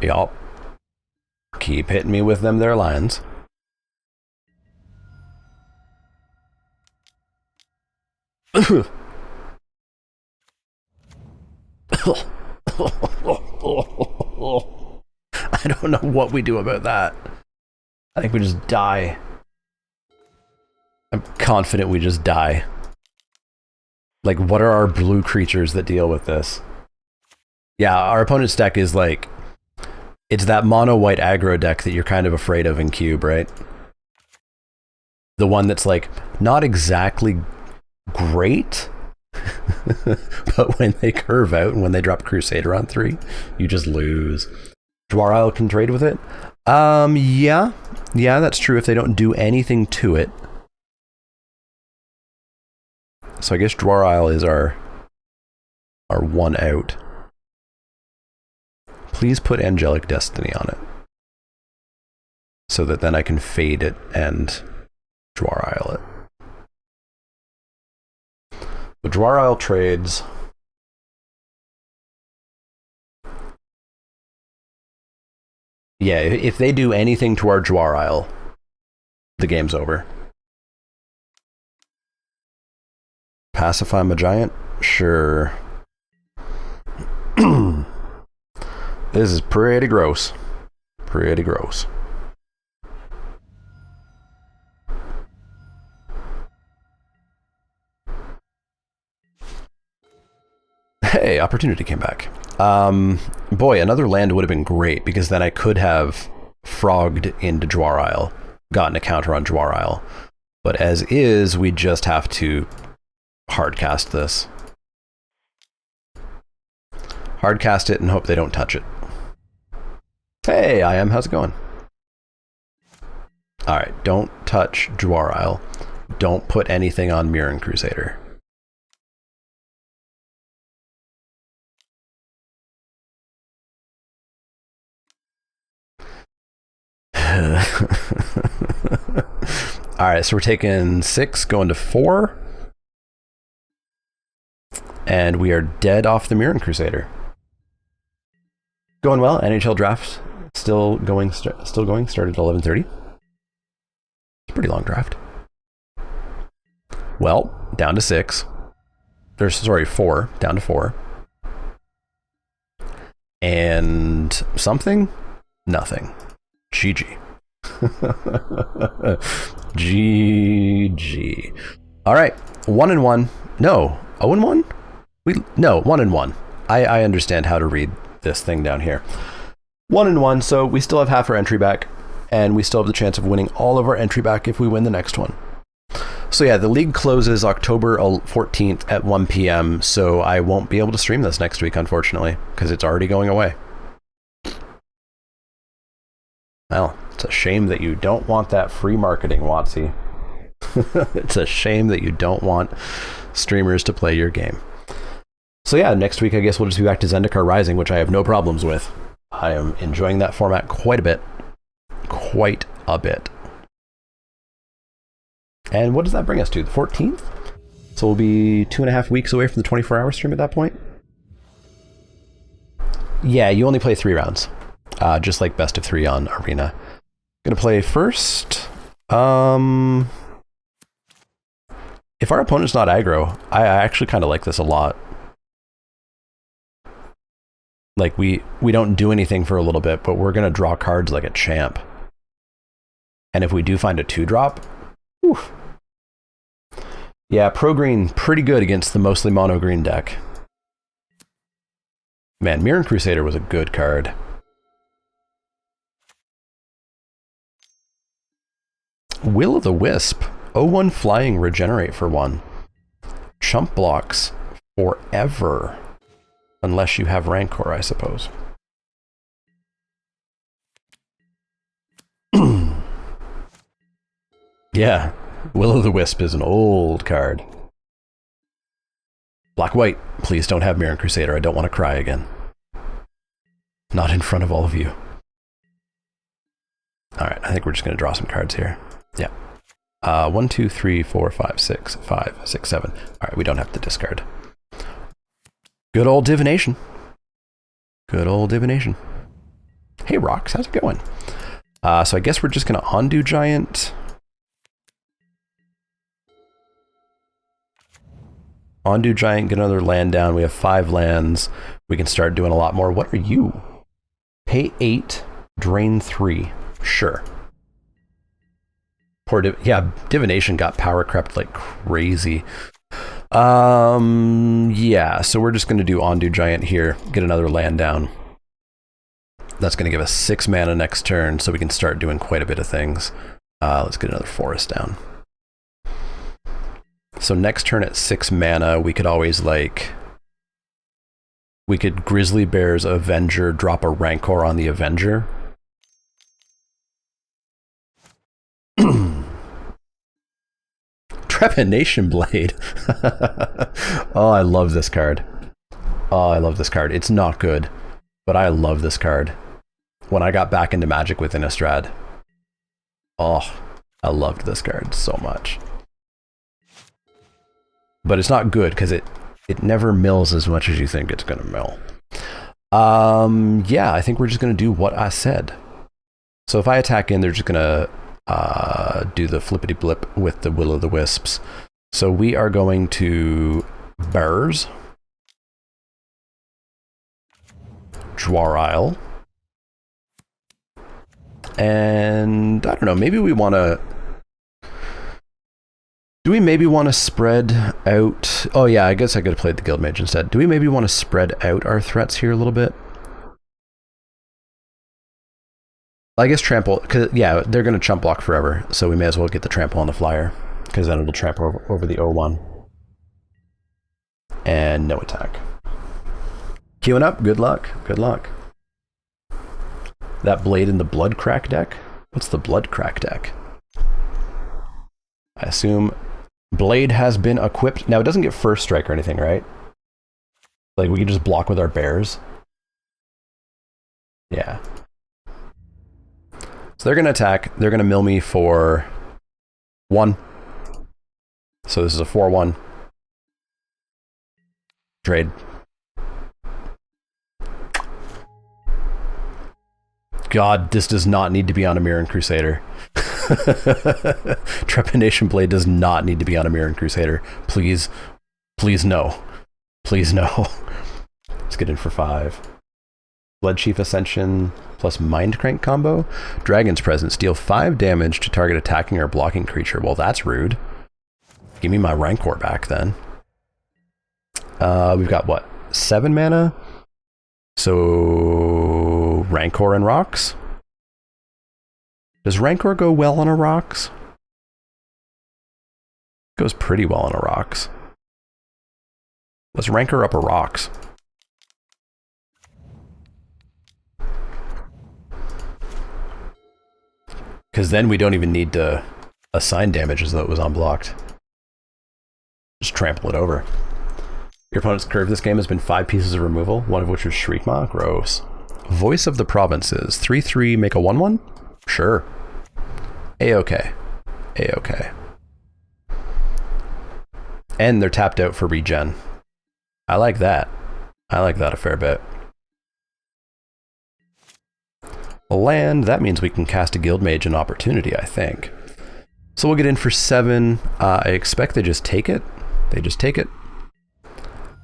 Y'all keep hitting me with them there lions. I don't know what we do about that. I think we just die. I'm confident we just die. Like, what are our blue creatures that deal with this? Yeah, our opponent's deck is like... It's that mono-white aggro deck that you're kind of afraid of in Cube, right? The one that's like, not exactly great, but when they curve out and when they drop Crusader on 3, you just lose. Dwar Isle can trade with it? Yeah, that's true if they don't do anything to it. So I guess Dwar Isle is our one out. Please put Angelic Destiny on it, so that then I can fade it and Dwar Isle it. The Dwar Isle trades. Yeah, if they do anything to our Dwar Isle, the game's over. Pacify my giant? Sure. This is pretty gross. Pretty gross. Hey, opportunity came back. Boy, another land would have been great, because then I could have frogged into Dwar Isle, gotten a counter on Dwar Isle. But as is, we just have to hardcast this. Hardcast it and hope they don't touch it. Hey, I am. How's it going? Alright, don't touch Dwar Isle. Don't put anything on Mirren Crusader. Alright, so we're taking 6, going to 4. And we are dead off the Mirren Crusader. Going well. NHL draft still going. Still going. Started at 11:30. It's a pretty long draft. Well, down to 6. There's 4. Down to 4. And something, nothing. GG. GG. All right, 1-1. No, 0-1. 1-1. I understand how to read this thing down here. 1-1. So we still have half our entry back, and we still have the chance of winning all of our entry back if we win the next one. So yeah, the league closes October 14th at 1 p.m. So I won't be able to stream this next week, unfortunately, because it's already going away. Well, it's a shame that you don't want that free marketing, Watsy. It's a shame that you don't want streamers to play your game. So yeah, next week I guess we'll just be back to Zendikar Rising, which I have no problems with. I am enjoying that format quite a bit. Quite a bit. And what does that bring us to? The 14th? So we'll be 2.5 weeks away from the 24-hour stream at that point? Yeah, you only play 3 rounds. Just like best of 3 on Arena. Gonna play first. If our opponent's not aggro, I actually kind of like this a lot. Like, we don't do anything for a little bit, but we're gonna draw cards like a champ. And if we do find a 2-drop, whew. Yeah, pro green, pretty good against the mostly mono green deck. Man, Mirren Crusader was a good card. Will o' the Wisp, 0-1 flying, regenerate for 1. Chump blocks forever. Unless you have Rancor, I suppose. Yeah, Will o' the Wisp is an old card. Black-white, please don't have Mirren Crusader. I don't want to cry again. Not in front of all of you. Alright, I think we're just going to draw some cards here. Yeah. 1, 2, 3, 4, 5, 6, 5, 6, 7. Alright, we don't have to discard. Good old divination. Good old divination. Hey, Rocks, how's it going? So I guess we're just going to undo Giant. Undo Giant, get another land down. We have 5 lands. We can start doing a lot more. What are you? Pay 8, drain 3. Sure. Yeah, divination got power crept like crazy. Yeah, so we're just going to do Undo Giant here, get another land down. That's going to give us 6 mana next turn, so we can start doing quite a bit of things. Let's get another forest down. So next turn at 6 mana, we could always, like... We could Grizzly Bear's Avenger, drop a Rancor on the Avenger. Trepanation Blade. Oh, I love this card. Oh, I love this card. It's not good, but I love this card. When I got back into Magic with Innistrad, oh, I loved this card so much. But it's not good because it never mills as much as you think it's going to mill. Yeah, I think we're just going to do what I said. So if I attack in, they're just going to do the flippity blip with the Will o' the Wisps. So we are going to Bears, Dwarile, and I don't know, maybe we want to... Do we maybe want to spread out... Oh yeah, I guess I could have played the Guild Mage instead. Do we maybe want to spread out our threats here a little bit? I guess trample, cause yeah, they're going to chump block forever, so we may as well get the trample on the flyer, because then it'll trample over the 0-1. And no attack. Queuing up, good luck, good luck. That Blade in the Blood Crack deck? What's the Blood Crack deck? I assume Blade has been equipped. Now it doesn't get first strike or anything, right? Like we can just block with our bears. Yeah. So they're going to attack. They're going to mill me for 1. So this is a 4-1. Trade. God, this does not need to be on a Mirran Crusader. Trepanation Blade does not need to be on a Mirran Crusader. Please, please no. Please no. Let's get in for 5. Blood Chief Ascension plus Mind Crank combo. Dragon's Presence. Deal 5 damage to target attacking or blocking creature. Well, that's rude. Give me my Rancor back then. We've got what? 7 mana? So Rancor and Rocks? Does Rancor go well on a Rocks? Goes pretty well on a Rocks. Let's Rancor up a Rocks. Because then we don't even need to assign damage as though it was unblocked. Just trample it over. Your opponent's curve this game has been 5 pieces of removal, one of which was Shriekmaw. Gross. Voice of the Provinces. 3/3, make a 1/1? Sure. A-okay. A-okay. And they're tapped out for regen. I like that. I like that a fair bit. Land, that means we can cast a Guild Mage and Opportunity, I think. So we'll get in for 7. I expect they just take it. They just take it.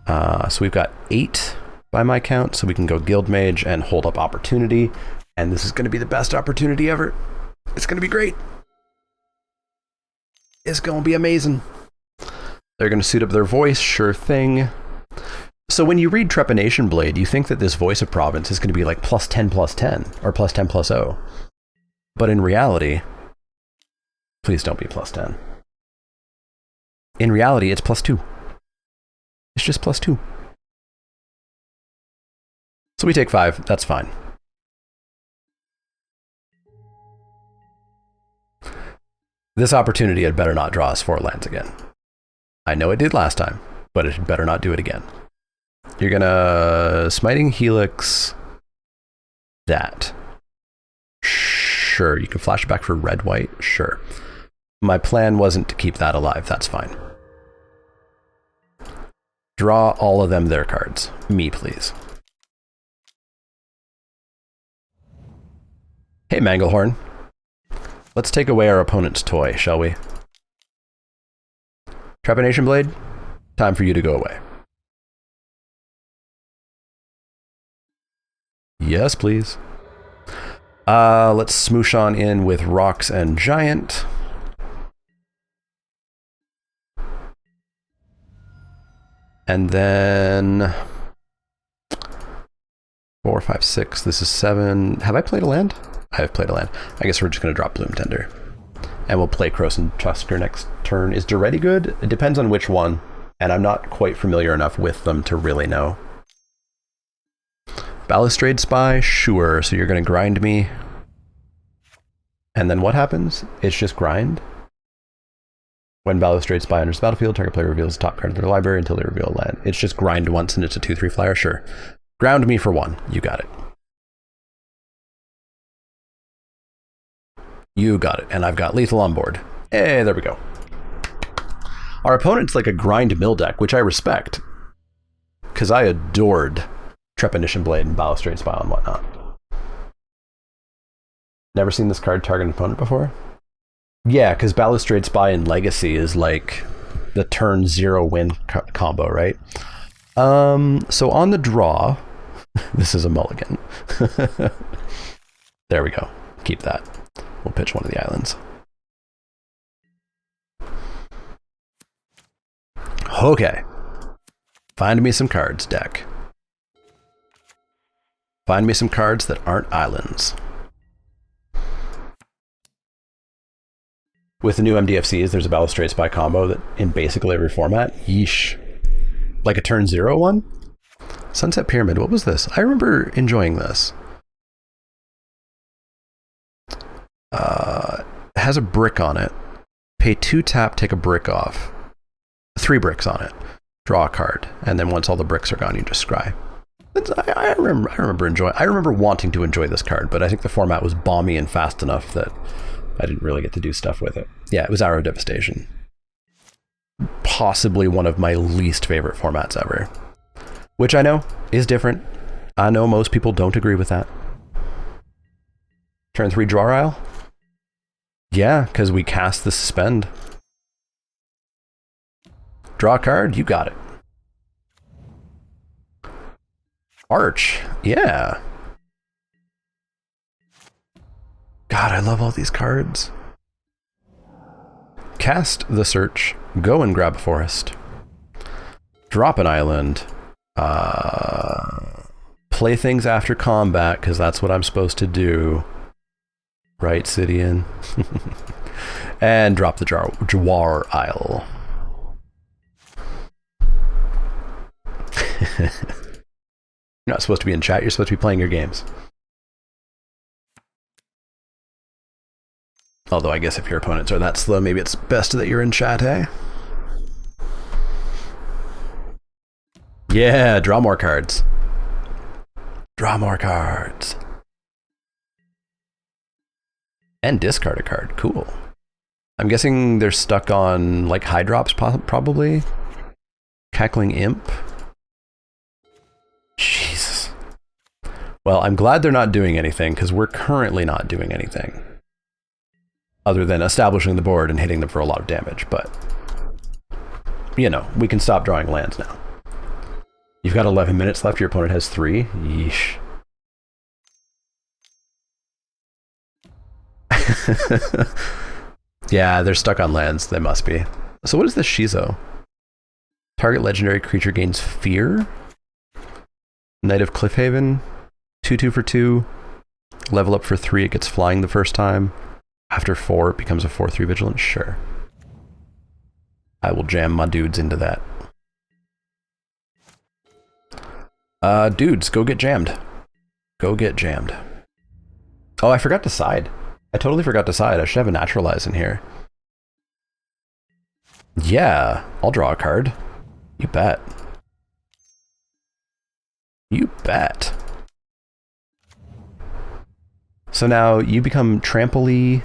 So we've got 8 by my count, so we can go Guild Mage and hold up Opportunity. And this is going to be the best opportunity ever. It's going to be great. It's going to be amazing. They're going to suit up their voice, sure thing. So when you read Trepanation Blade, you think that this Voice of Province is going to be like +10/+10 or +10/+0. But in reality, please don't be +10. In reality, it's +2. It's just +2. So we take 5, that's fine. This opportunity had better not draw us 4 lands again. I know it did last time, but it had better not do it again. You're gonna Smiting Helix that. Sure, you can flash back for red-white, sure. My plan wasn't to keep that alive, that's fine. Draw all of them their cards. Me, please. Hey, Manglehorn. Let's take away our opponent's toy, shall we? Trepanation Blade, time for you to go away. Yes, please. Let's smoosh on in with Rocks and Giant. And then 4, 5, 6. This is 7. Have I played a land? I have played a land. I guess we're just going to drop Bloom Tender. And we'll play Krosan Tusker next turn. Is Duretti good? It depends on which one. And I'm not quite familiar enough with them to really know. Balustrade Spy? Sure. So you're going to grind me. And then what happens? It's just grind. When Balustrade Spy enters the battlefield, target player reveals the top card of their library until they reveal a land. It's just grind once and it's a 2/3 flyer? Sure. Ground me for 1. You got it. You got it. And I've got lethal on board. Hey, there we go. Our opponent's like a grind mill deck, which I respect. Because I adored Trepanation Blade and Balustrade Spy and whatnot. Never seen this card target an opponent before? Yeah, because Balustrade Spy in Legacy is like the turn 0 win combo, right? So on the draw, this is a mulligan. There we go. Keep that. We'll pitch one of the islands. Okay. Find me some cards, deck. Find me some cards that aren't islands. With the new MDFCs, there's a Balustrade Spy combo that in basically every format. Yeesh. Like a turn 0 one? Sunset Pyramid, what was this? I remember enjoying this. Has a brick on it. Pay 2 tap, take a brick off. 3 bricks on it. Draw a card. And then once all the bricks are gone, you just scry. I remember wanting to enjoy this card, but I think the format was bomby and fast enough that I didn't really get to do stuff with it. Yeah, it was Arrow Devastation. Possibly one of my least favorite formats ever. Which I know is different. I know most people don't agree with that. Turn 3 draw isle? Yeah, because we cast the suspend. Draw a card, you got it. Arch, yeah. God, I love all these cards. Cast the search, go and grab a forest. Drop an island. Play things after combat, because that's what I'm supposed to do. Right, Sidian? And drop the Jawar Isle. You're not supposed to be in chat, you're supposed to be playing your games. Although I guess if your opponents are that slow, maybe it's best that you're in chat, eh? Yeah, draw more cards. Draw more cards. And discard a card, cool. I'm guessing they're stuck on like high drops probably. Cackling Imp. Jesus. Well, I'm glad they're not doing anything, because we're currently not doing anything. Other than establishing the board and hitting them for a lot of damage, but... You know, we can stop drawing lands now. You've got 11 minutes left, your opponent has 3. Yeesh. Yeah, they're stuck on lands, they must be. So what is this Shizo? Target legendary creature gains fear? Knight of Cliffhaven, 2/2 for 2, level up for 3, it gets flying the first time. After 4, it becomes a 4/3 vigilance, sure. I will jam my dudes into that. Dudes, go get jammed. Go get jammed. Oh, I forgot to side. I totally forgot to side. I should have a naturalize in here. Yeah, I'll draw a card. You bet. You bet. So now you become trample-y,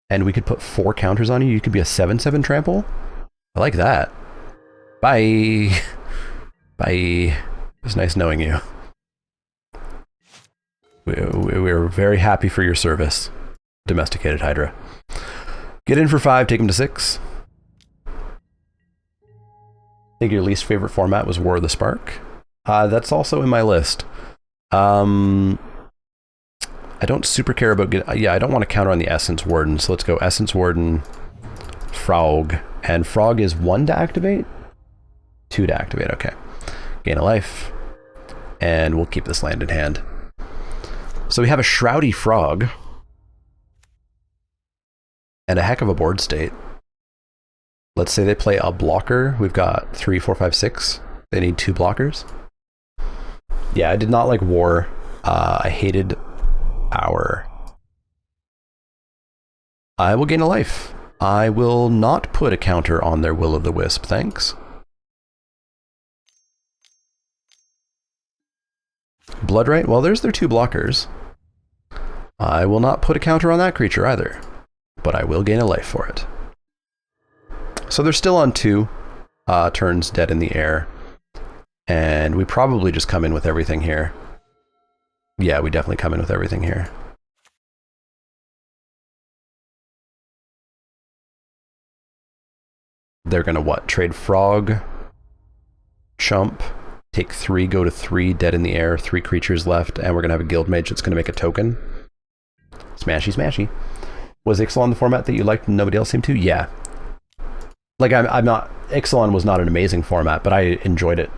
and we could put 4 counters on you. You could be a 7/7 trample. I like that. Bye. Bye. It was nice knowing you. We're very happy for your service, Domesticated Hydra. Get in for 5, take him to 6. I think your least favorite format was War of the Spark. That's also in my list. I don't super care about yeah, I don't want to counter on the Essence Warden, so let's go Essence Warden, Frog. And Frog is 1 to activate? 2 to activate, okay. Gain a life. And we'll keep this land in hand. So we have a Shroudy Frog. And a heck of a board state. Let's say they play a blocker. We've got 3, 4, 5, 6. They need 2 blockers. Yeah, I did not like War. I hated Power. I will gain a life. I will not put a counter on their Will-o'-the-Wisp, thanks. Bloodright, well, there's their 2 blockers. I will not put a counter on that creature either, but I will gain a life for it. So they're still on 2 turns dead in the air, and we probably just come in with everything here. Yeah, we definitely come in with everything here. They're gonna what? Trade Frog, Chump, take 3, go to 3, dead in the air, 3 creatures left, and we're gonna have a Guild Mage that's gonna make a token. Smashy, smashy. Was Ixalan the format that you liked and nobody else seemed to? Yeah. Like, I'm not... Ixalan was not an amazing format, but I enjoyed it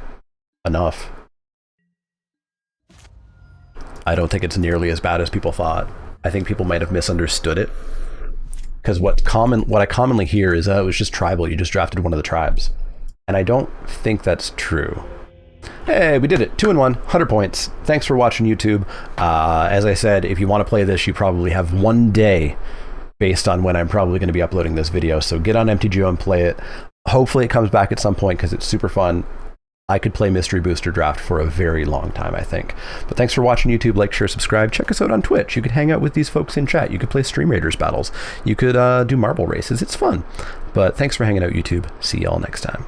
enough. I don't think it's nearly as bad as people thought. I think people might have misunderstood it. Because what I commonly hear is, it was just tribal, you just drafted one of the tribes. And I don't think that's true. Hey, we did it. 2-1, 100 points. Thanks for watching, YouTube. As I said, if you want to play this, you probably have 1 day based on when I'm probably going to be uploading this video. So get on MTGO and play it. Hopefully it comes back at some point because it's super fun. I could play Mystery Booster Draft for a very long time, I think. But thanks for watching, YouTube. Like, share, subscribe. Check us out on Twitch. You could hang out with these folks in chat. You could play Stream Raiders battles. You could do marble races. It's fun. But thanks for hanging out, YouTube. See y'all next time.